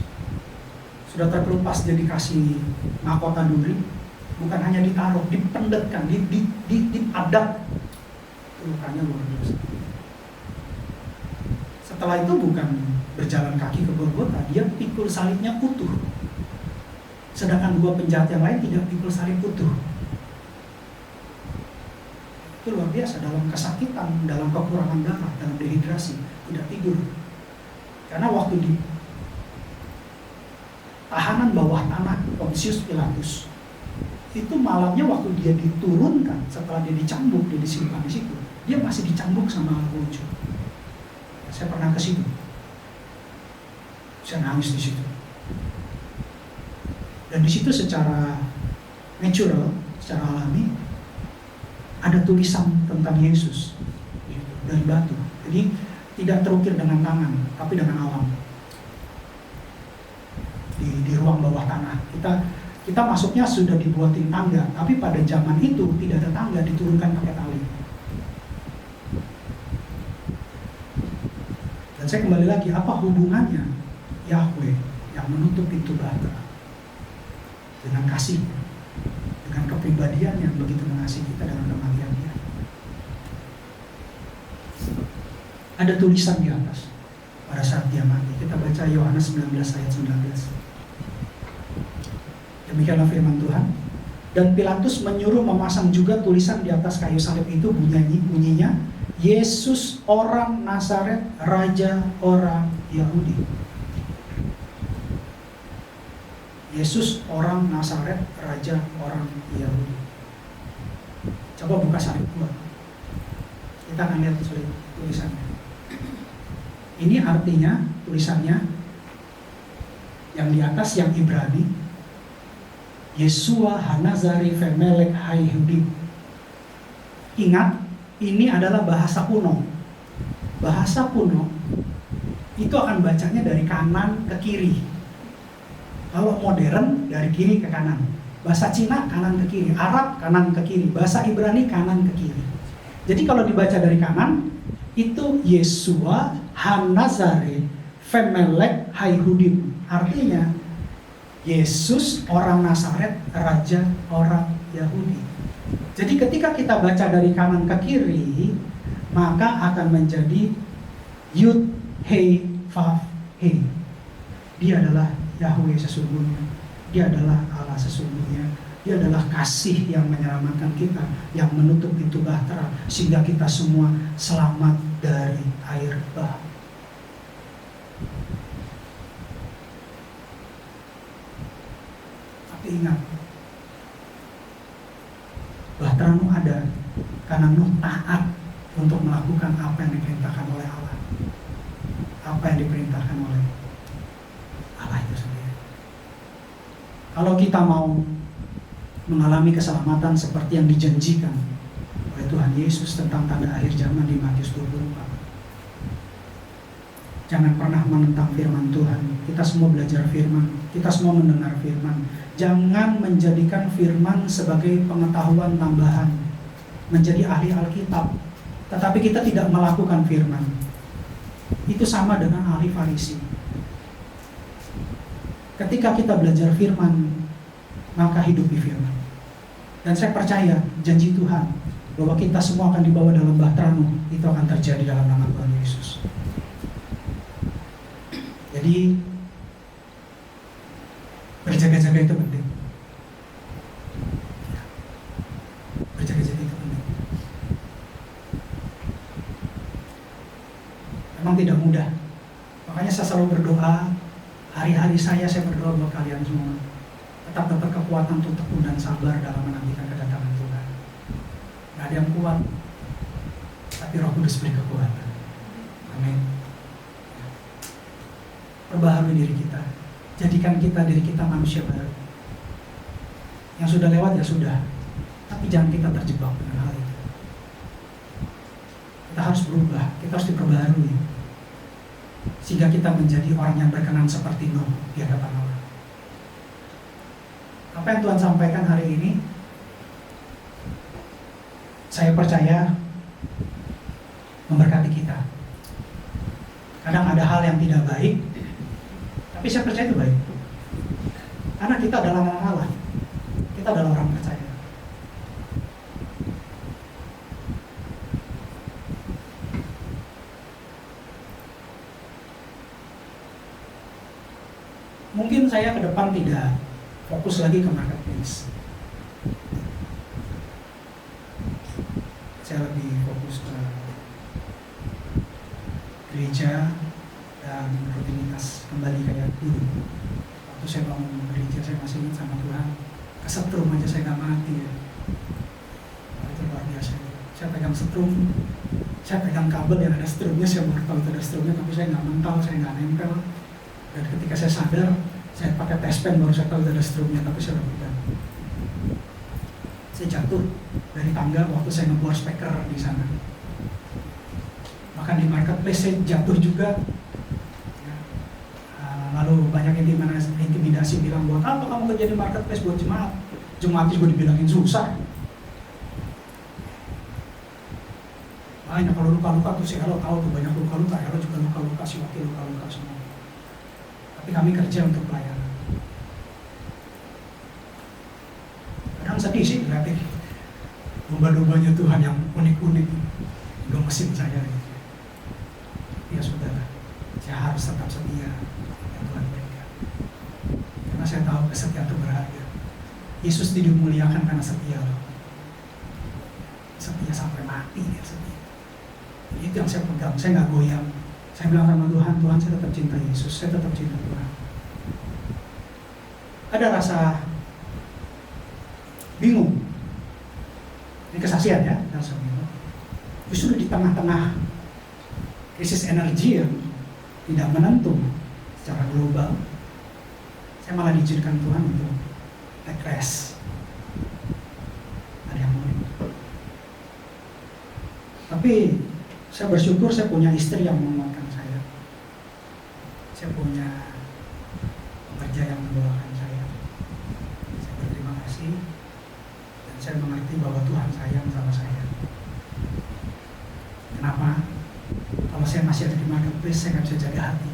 S4: Sudah terkelupas, dia dikasih mahkota duri. Bukan hanya ditaruh, dipendetkan, diadat. Lukanya luar biasa. Setelah itu bukan berjalan kaki ke Golgota, dia pikul salibnya utuh. Sedangkan 2 penjahat yang lain tidak pikul salib utuh. Itu luar biasa, dalam kesakitan, dalam kekurangan darah, dalam dehidrasi, tidak tidur. Karena waktu di tahanan bawah tanah Pontius Pilatus, itu malamnya waktu dia diturunkan, setelah dia dicambuk, dia disimpan di situ, dia masih dicambuk sama lucu. Saya pernah ke situ, saya nangis di situ. Dan di situ secara natural, secara alami, ada tulisan tentang Yesus dari batu. Jadi tidak terukir dengan tangan, tapi dengan alam. Di ruang bawah tanah. Kita masuknya sudah dibuatin tangga, tapi pada zaman itu tidak ada tangga, diturunkan pakai tali. Dan saya kembali lagi, apa hubungannya Yahweh yang menutup pintu bahtera dengan kasih, dengan kepribadian yang begitu mengasihi kita dengan kematiannya? Ada tulisan di atas pada saat dia mati. Kita baca Yohanes 19 ayat 19. Demikianlah firman Tuhan. Dan Pilatus menyuruh memasang juga tulisan di atas kayu salib itu, bunyinya, Yesus orang Nazaret, Raja orang Yahudi. Yesus orang Nazaret, Raja orang Yahudi. Coba buka salib gua. Kita akan lihat tulisannya. Ini artinya tulisannya yang di atas, yang Ibrani, Yesua Hanazari Femelek Hayhudim. Ingat, ini adalah bahasa kuno. Bahasa kuno itu akan bacanya dari kanan ke kiri. Kalau modern dari kiri ke kanan. Bahasa Cina kanan ke kiri, Arab kanan ke kiri, bahasa Ibrani kanan ke kiri. Jadi kalau dibaca dari kanan, itu Yesua Hanazari Femelek Hayhudim. Artinya Yesus orang Nazaret, Raja orang Yahudi. Jadi ketika kita baca dari kanan ke kiri, maka akan menjadi Yud He Vav He. Dia adalah Yahweh sesungguhnya. Dia adalah Allah sesungguhnya. Dia adalah kasih yang menyelamatkan kita, yang menutup pintu bahtera sehingga kita semua selamat dari air bah. Tapi ingat, bahtera Nuh ada karena Nuh taat untuk melakukan apa yang diperintahkan oleh Allah. Apa yang diperintahkan oleh Allah itu sendiri. Kalau kita mau mengalami keselamatan seperti yang dijanjikan oleh Tuhan Yesus tentang tanda akhir zaman di Matius 24, jangan pernah menentang firman Tuhan. Kita semua belajar firman, kita semua mendengar firman. Jangan menjadikan firman sebagai pengetahuan tambahan, menjadi ahli Alkitab, tetapi kita tidak melakukan firman. Itu sama dengan ahli Farisi. Ketika kita belajar firman, maka hidupi firman. Dan saya percaya janji Tuhan bahwa kita semua akan dibawa dalam bahtera Nuh, itu akan terjadi dalam nama Tuhan Yesus. Jadi berjaga-jaga itu penting. Berjaga-jaga itu penting. Memang tidak mudah. Makanya saya selalu berdoa. Hari-hari saya berdoa buat kalian semua. Tetap dapat kekuatan untuk tekun dan sabar dalam menantikan kedatangan Tuhan. Gak ada yang kuat, tapi Roh Kudus beri kekuatan. Amin. Perbaharui diri kita. Jadikan diri kita manusia baru. Yang sudah lewat ya sudah, tapi jangan kita terjebak dengan hal itu. Kita harus berubah, kita harus diperbaharui, sehingga kita menjadi orang yang berkenan seperti Nuh di hadapan Allah. Apa yang Tuhan sampaikan hari ini, saya percaya memberkati kita. Kadang ada hal yang tidak baik, tapi saya percaya itu baik. Karena kita adalah anak Allah. Kita adalah orang percaya. Mungkin saya ke depan tidak fokus lagi ke marketplace. Saya lebih fokus ke gereja dan rutinitas kembali kayak dulu. Waktu saya bangun gereja, saya masih ingat sama Tuhan, kesetrum aja saya nggak mati ya. Nah, itu luar biasa. Saya pegang setrum, saya pegang kabel yang ada strumnya, saya baru tahu itu ada strumnya, tapi saya nggak mental, saya nggak nempel. Dan ketika saya sadar, saya pakai tespen baru saya tahu itu ada strumnya, tapi saya udah pegang. Saya jatuh dari tangga waktu saya ngebor speaker di sana. Bahkan di marketplace saya jatuh juga. Lalu banyak intimidasi bilang, buat apa kamu kerja di marketplace, buat jemaat. Jemaat juga dibilangin susah. Banyak kalau luka-luka tuh si Elo tahu tuh, banyak luka-luka, Elo juga luka-luka, si wakil luka-luka semua. Tapi kami kerja untuk pelayanan. Kadang sedih sih lihat domba-dombanya Tuhan yang unik-unik gemesin saya. Ya saudara, saya harus tetap setia yang Tuhan berikan. Karena saya tahu kesetiaan itu berharga. Yesus dimuliakan karena setia. Setia sampai mati dia setia. Itu yang saya pegang, saya nggak goyang. Saya bilang sama Tuhan, Tuhan saya tetap cinta Yesus, saya tetap cinta Tuhan. Ada rasa bingung. Ini kesaksian ya, rasa bingung. Justru di tengah-tengah krisis energi yang tidak menentu secara global, saya malah diizinkan Tuhan untuk take rest. Ada yang unik. Tapi saya bersyukur saya punya istri yang menguatkan saya. Saya punya pekerja yang mendoakan saya. Saya berterima kasih dan saya mengerti bahwa Tuhan sayang sama saya. Kenapa? Kalau saya masih ada di marketplace, saya nggak bisa jaga hati.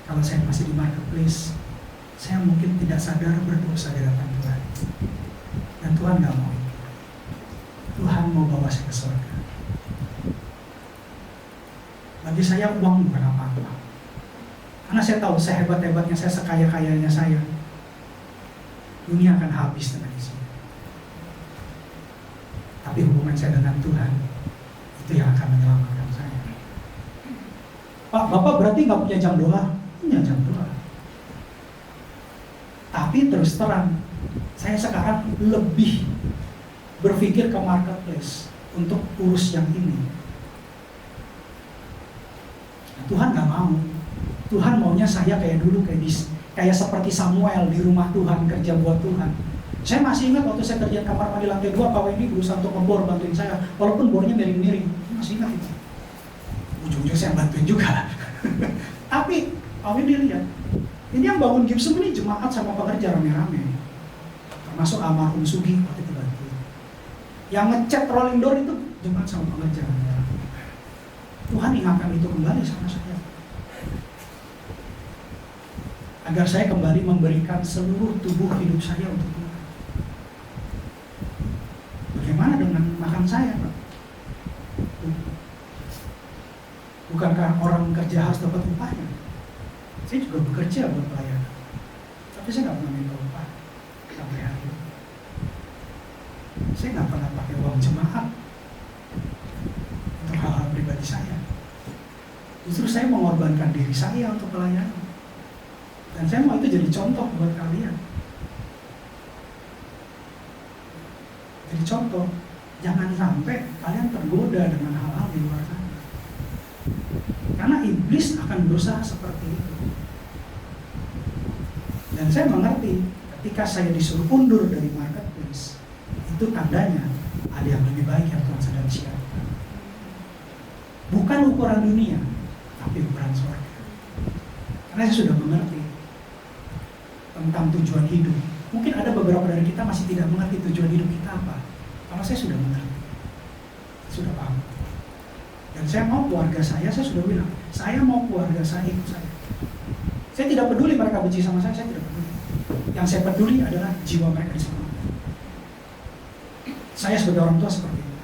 S4: Kalau saya masih di marketplace, saya mungkin tidak sadar berdosa di hadapan Tuhan. Dan Tuhan nggak mau itu. Tuhan mau bawa saya ke surga. Bagi saya uang bukan apa-apa. Karena saya tahu sehebat-hebatnya saya, sekaya-kayanya saya, dunia akan habis dengan isinya. Tapi hubungan saya dengan Tuhan, itu yang akan menyelamatkan saya. Pak, Bapak berarti nggak punya jam doa? Punya jam doa. Tapi terus terang, saya sekarang lebih berpikir ke marketplace untuk urus yang ini. Tuhan nggak mau. Tuhan maunya saya kayak dulu, kayak seperti Samuel di rumah Tuhan, kerja buat Tuhan. Saya masih ingat waktu saya kerja kamar mandi lantai 2, Pak Wendy berusaha untuk ngebor bantuin saya, walaupun bornya miring-miring. Masih ingat itu. Ujung-ujungnya saya bantuin juga. Tapi Pak Wendy lihat, ini yang bangun gipsum ini jemaat sama pekerja rame-rame. Termasuk almarhum Sugi waktu itu bantuin. Yang ngecat rolling door itu jemaat sama pekerja rame-rame. Tuhan ingatkan itu kembali sama saya. Agar saya kembali memberikan seluruh tubuh hidup saya untuk Tuhan. Bagaimana dengan makan saya, Pak? Bukankah orang kerja harus dapat upahnya? Saya juga bekerja buat pelayanan. Tapi saya nggak pernah minta upah sampai hari ini. Saya nggak pernah pakai uang jemaat untuk hal-hal pribadi saya. Justru saya mengorbankan diri saya untuk pelayanan. Dan saya mau itu jadi contoh buat kalian. Jadi contoh, jangan sampai kalian tergoda dengan hal-hal di luar sana. Karena iblis akan berusaha seperti itu. Dan saya mengerti, ketika saya disuruh undur dari marketplace, itu tandanya ada yang lebih baik yang Tuhan sedang siapkan. Bukan ukuran dunia, tapi ukuran surga. Karena saya sudah mengerti tentang tujuan hidup. Mungkin ada beberapa dari kita masih tidak mengerti tujuan hidup kita apa. Kalau saya sudah mengerti, sudah paham. Dan saya mau keluarga saya sudah bilang, saya mau keluarga saya ikut saya. Saya tidak peduli mereka benci sama saya tidak peduli. Yang saya peduli adalah jiwa mereka diselamatkan. Saya sebagai orang tua seperti itu.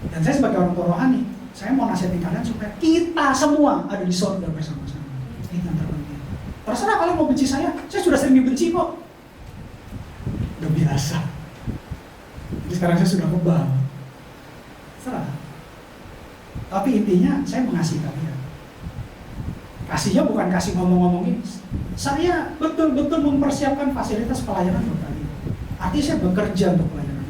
S4: Dan saya sebagai orang tua rohani, saya mau nasihatin kalian supaya kita semua ada di surga bersama-sama. Ini yang terpenting. Terserah kalian mau benci saya sudah sering dibenci kok. Udah biasa. Jadi sekarang saya sudah kebal. Terserah. Tapi intinya saya mengasihi kalian. Kasihnya bukan kasih ngomong-ngomong ini. Saya betul-betul mempersiapkan fasilitas pelayanan buat kalian. Artinya saya bekerja untuk pelayanan.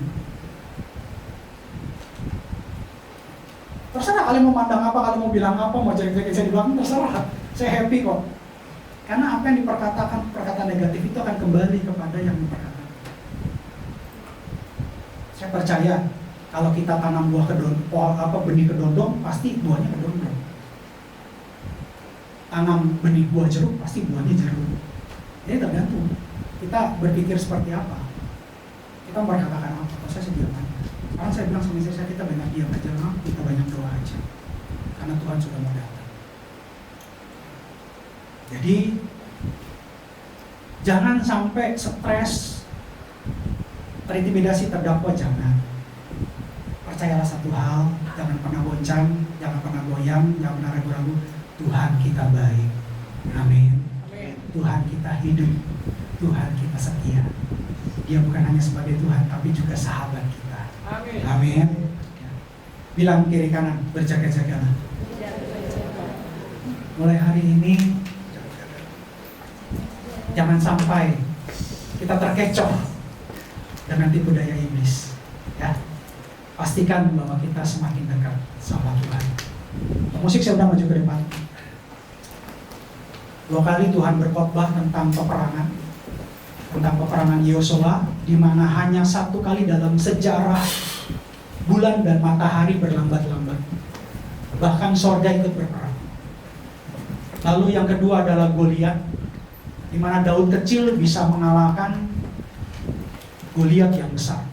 S4: Terserah kalian mau mandang apa, kalian mau bilang apa, mau jelek-jelek saya di belakang, terserah. Saya happy kok. Karena apa yang diperkatakan, perkataan negatif itu akan kembali kepada yang diperkatakan. Saya percaya kalau kita tanam buah benih kedondong, pasti buahnya kedondong. Tanam benih buah jeruk, pasti buahnya jeruk. Jadi tergantung kita berpikir seperti apa. Kita berkatakan apa, kalau saya diam aja. Sekarang saya bilang sama istri saya, kita banyak diam aja, kita banyak doa aja. Karena Tuhan sudah mau datang. Jadi jangan sampai stres, terintimidasi terdakwa, jangan. Percayalah satu hal, jangan pernah goncang, jangan pernah goyang, jangan pernah ragu-ragu. Tuhan kita baik. Amin. Tuhan kita hidup. Tuhan kita setia. Dia bukan hanya sebagai Tuhan, tapi juga sahabat kita.
S1: Amin.
S4: Amin. Bilang kiri kanan, berjaga-jagalah. Mulai hari ini, jangan sampai kita terkecoh dengan tipu daya iblis. Ya, pastikan bahwa kita semakin dekat sama Tuhan. Musik saya udah maju ke depan. 2 kali Tuhan berkhotbah tentang peperangan Yosua, di mana hanya 1 kali dalam sejarah bulan dan matahari berlambat-lambat. Bahkan sorga ikut berperang. Lalu yang kedua adalah Goliat, di mana Daud kecil bisa mengalahkan Goliat yang besar.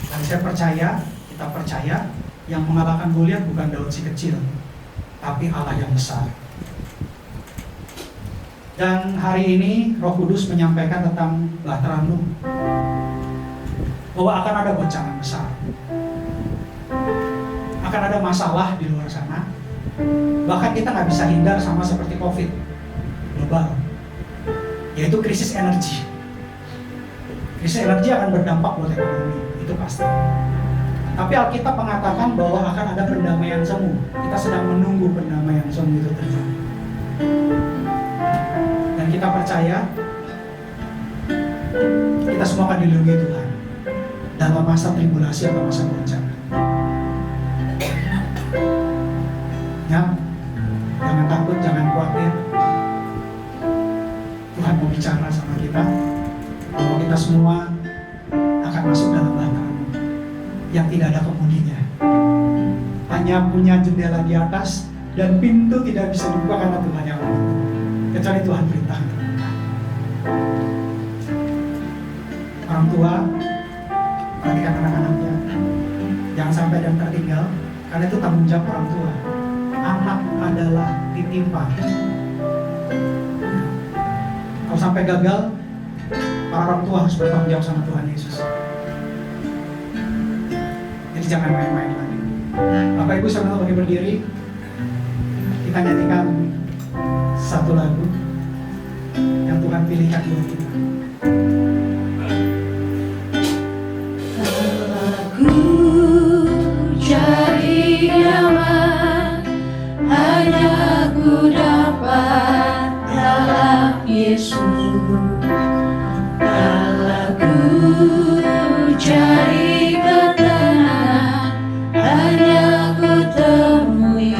S4: Dan saya percaya, kita percaya, yang mengalahkan Goliat bukan Daud si kecil, tapi Allah yang besar. Dan hari ini Roh Kudus menyampaikan tentang Bahtera Nuh, bahwa akan ada goncangan besar, akan ada masalah di luar sana. Bahkan kita nggak bisa hindar sama seperti COVID global, yaitu krisis energi. Krisis energi akan berdampak buat ekonomi, itu pasti. Tapi Alkitab mengatakan bahwa akan ada pendamaian semu. Kita sedang menunggu pendamaian semu itu terjadi. Dan kita percaya kita semua akan dilindungi Tuhan dalam masa tribulasi atau masa goncangan. Ya, jangan takut, jangan khawatir. Tuhan mau bicara sama kita bahwa kita semua akan masuk dalam Bahtera yang tidak ada kemudinya. Hanya punya jendela di atas dan pintu tidak bisa dibuka karena Tuhan yang menutup. Kecuali Tuhan perintahkan. Orang tua, perhatikan anak-anaknya. Jangan sampai ada yang tertinggal, karena itu tanggung jawab orang tua. Anak adalah titipan. Kalau sampai gagal, para orang tua harus bertanggung jawab sama Tuhan Yesus. Jadi jangan main-main lagi. Bapak Ibu saudara bagi berdiri, kita nyanyikan satu lagu yang Tuhan pilihkan buat kita.
S3: Aku cari nyaman, hanya ku dapat dalam Yesus. Kalau ku cari ketenangan, hanya ku temui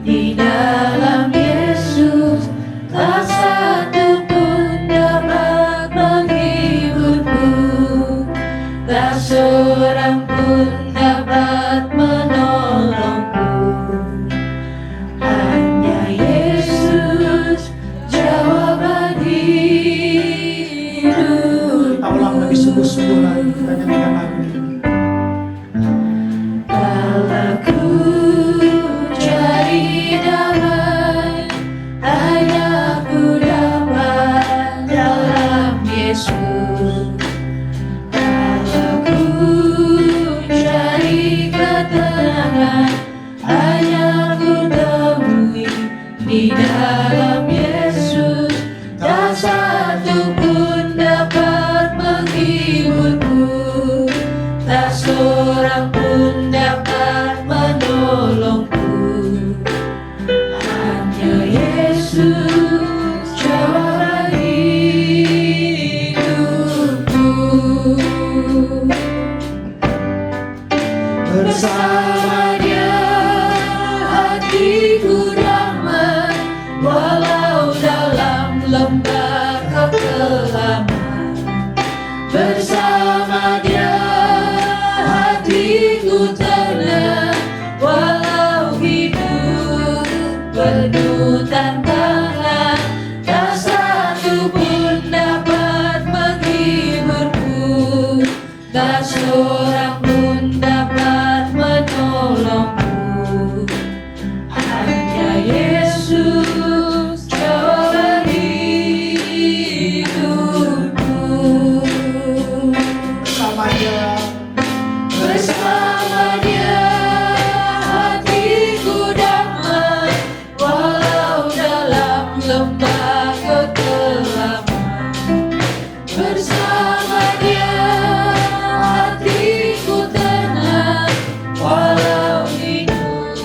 S3: di dalam Yesus. Tak satu pun dapat menghiburku, tak seorang pun dapat menolongku. Hanya Yesus jawaban hidup.
S4: Kita ulang lebih sungguh-sungguh lagi, kita nyanyikan lagu ini.
S3: Kalau ku cari damai, hanya ku dapat dalam Yesus. Kalau ku cari ketenangan, hanya ku temui di dalam Yesus. Tak satu pun dapat menghiburku, tak seorang pun dapat menolongku. Hanya Yesus jawaban hidupku. Yesus, jawaban hidupku.
S4: Bersama Dia,
S3: Bersama Dia hatiku damai, walau dalam lembah kekelaman. Bersama Dia hatiku tenang, walau hidup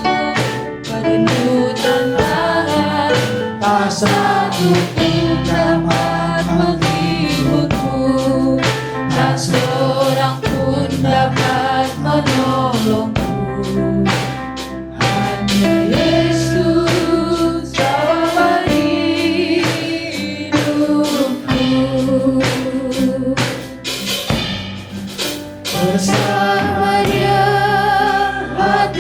S3: penuh tantangan. Tak satu pun dapat menghiburku, tak seorang pun dapat menolongku. Hanya Yesus jawaban hidupku. Bersama Dia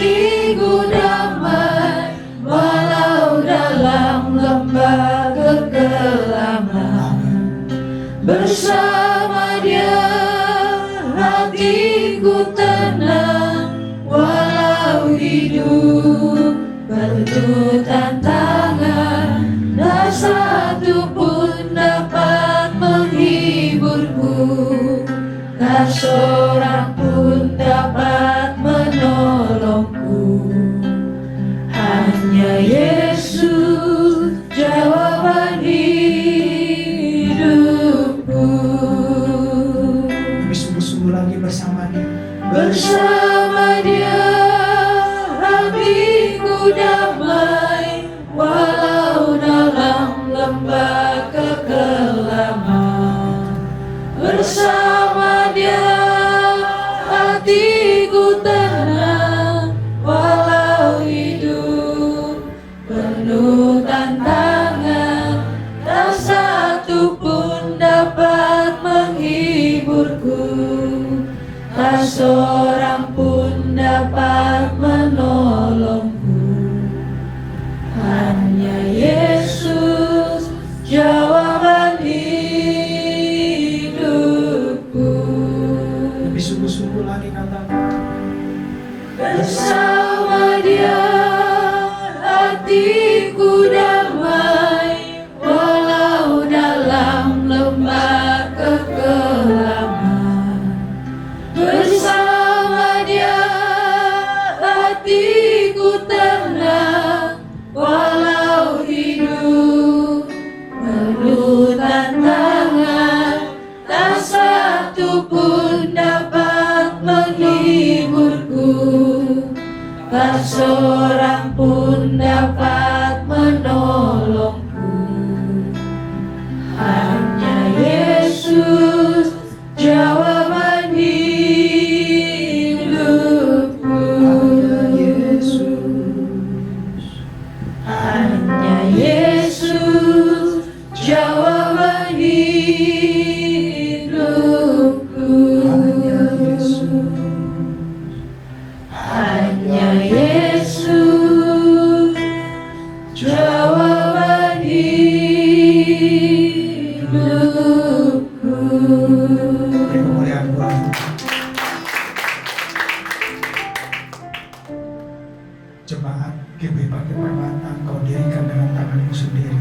S3: hatiku damai, walau dalam lembah kekelaman. Bersama Dia hatiku tenang, walau hidup penuh tantangan. Tak satu pun dapat menghiburku, tak seorang pun dapat menolongku. Hanya Yesus jawaban hidupku.
S4: kami sungguh-sungguh lagi bersama Dia.
S3: Bersama Dia hatiku damai, walau dalam lembah kekelaman. Bersama Dia hatiku tenang, walau hidup penuh tantangan. Tak satu pun dapat menghiburku, tak seorang pun dapat menolongku. Hanya Yesus jawaban hidupku.
S4: Lebih sungguh-sungguh lagi katakan.
S3: Bersama Dia hatiku damai, walau dalam lembah kekelaman. Bersama Dia hatiku tenang, walau hidup penuh tantangan. Tak satu pun dapat menghiburku, tak seorang pun dapat menolongku. Hanya Yesus jawaban hidupku. Hanya Yesus jawaban hidupku. Hanya Yesus jawaban hidupku.
S4: Beri kemuliaan buat Tuhan. Jemaat GBI Pantai Permata, Engkau dirikan dengan tanganmu sendiri.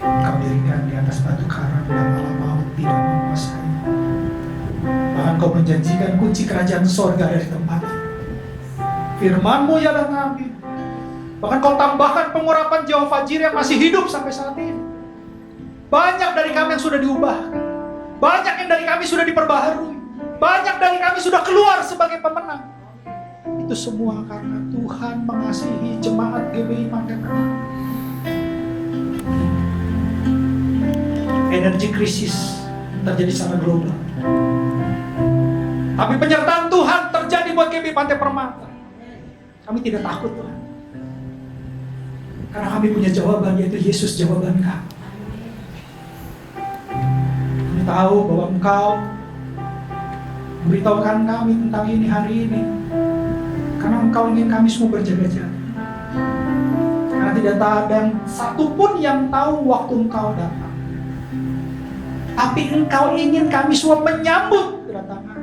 S4: Engkau dirikan di atas batu karang dan alam maut tidak menguasai. Bahkan Kau menjanjikan kunci kerajaan sorga dari tempat ini. Firman-Mu ialah amin. Bahkan Kau tambahkan pengurapan Jehovah Jireh yang masih hidup sampai saat ini. Banyak dari kami yang sudah diubahkan. Banyak yang dari kami sudah diperbaharui. Banyak dari kami sudah keluar sebagai pemenang. Itu semua karena Tuhan mengasihi jemaat GBI Pantai Permata. Energi krisis terjadi secara global. Tapi penyertaan Tuhan terjadi buat GBI Pantai Permata. Kami tidak takut, Tuhan. Karena kami punya jawaban, yaitu Yesus jawaban kami. Kami tahu bahwa Engkau memberitahukan kami tentang ini hari ini. Karena Engkau ingin kami semua berjaga-jaga. Karena tidak ada satupun yang tahu waktu Engkau datang. Tapi Engkau ingin kami semua menyambut kedatangan.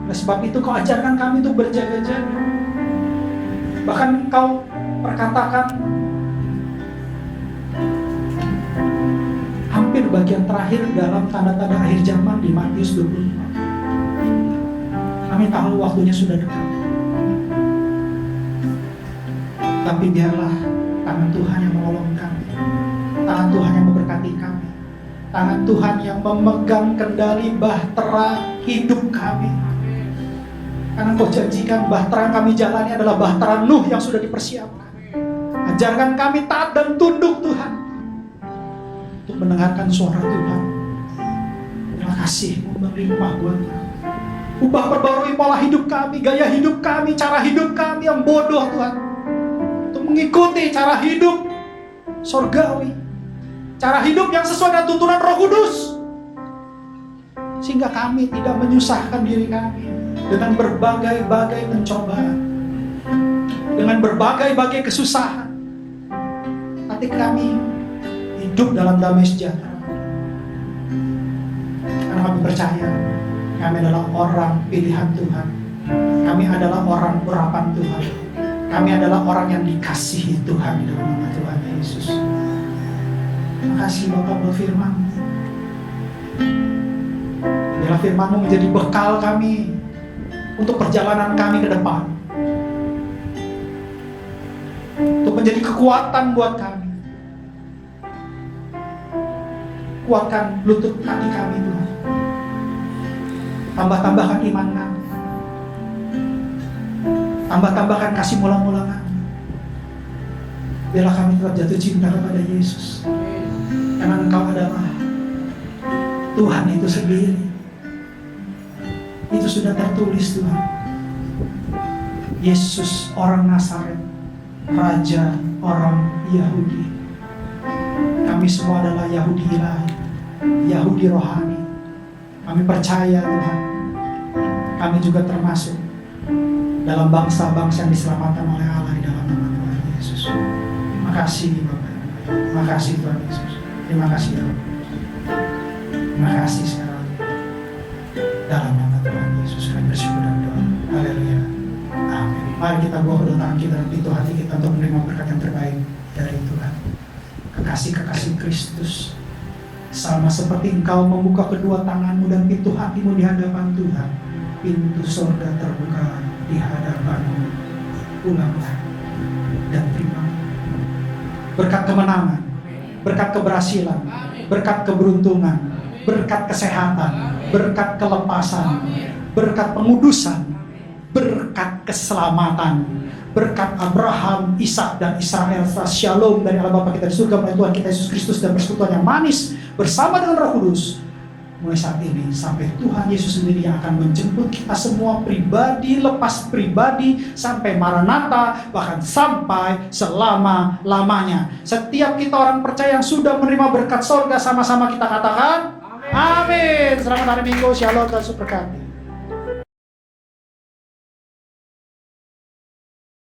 S4: Oleh sebab itu Kau ajarkan kami untuk berjaga-jaga. Bahkan Engkau perkatakan hampir bagian terakhir dalam tanda-tanda akhir zaman di Matius 25. Kami tahu waktunya sudah dekat. Tapi biarlah tangan Tuhan yang menolong kami, tangan Tuhan yang memberkati kami, tangan Tuhan yang memegang kendali bahtera hidup kami. Karena Kau janjikan bahtera yang kami jalani adalah bahtera Nuh yang sudah dipersiapkan. Ajarkan kami taat dan tunduk Tuhan, untuk mendengarkan suara Tuhan. Terima kasih melimpah buat kami. Ubah perbarui pola hidup kami, gaya hidup kami, cara hidup kami yang bodoh Tuhan, untuk mengikuti cara hidup sorgawi, cara hidup yang sesuai dengan tuntunan Roh Kudus, sehingga kami tidak menyusahkan diri kami dengan berbagai-bagai pencobaan, dengan berbagai-bagai kesusahan. Tapi kami hidup dalam damai sejahtera, karena kami percaya kami adalah orang pilihan Tuhan, kami adalah orang urapan Tuhan, kami adalah orang yang dikasihi Tuhan di dalam nama Tuhan Yesus. Terima kasih Bapak buat firman. Biarlah firman-Mu menjadi bekal kami untuk perjalanan kami ke depan, untuk menjadi kekuatan buat kami. Kuatkan lutut kaki kami Tuhan, tambah-tambahkan iman kami, tambah-tambahkan kasih mula-mula kami. Biarlah kami tetap jatuh cinta kepada Yesus, karena Engkau adalah Tuhan itu sendiri. Itu sudah tertulis Tuhan. Yesus orang Nazaret, Raja orang Yahudi. Kami semua adalah Yahudi ilahi, Yahudi rohani. Kami percaya Tuhan, kami juga termasuk dalam bangsa-bangsa yang diselamatkan oleh Allah di dalam nama Tuhan Yesus. Terima kasih Bapak, terima kasih Tuhan Yesus, terima kasih Tuhan. Terima kasih sekali lagi. Dalam nama Tuhan Yesus kami bersyukur dan doa. Haleluya, amin. Mari kita bawa kedua tangan kita dan pintu hati kita untuk menerima berkat yang terbaik dari Tuhan. Kekasih-kekasih Kristus, sama seperti Engkau membuka kedua tanganmu dan pintu hatimu di hadapan Tuhan, pintu surga terbuka di hadapanmu. Pulanglah dan terima berkat kemenangan, berkat keberhasilan, berkat keberuntungan, berkat kesehatan, berkat kelepasan, berkat pengudusan, berkat keselamatan, berkat Abraham, Ishak dan Israel, shalom dari Allah Bapa kita di surga melalui Tuhan kita Yesus Kristus dan persekutuan yang manis bersama dengan Roh Kudus mulai saat ini sampai Tuhan Yesus sendiri yang akan menjemput kita semua pribadi lepas pribadi sampai Maranatha, bahkan sampai selama-lamanya. Setiap kita orang percaya yang sudah menerima berkat sorga, sama-sama kita katakan amin. Selamat hari Minggu, shalom dan berkati.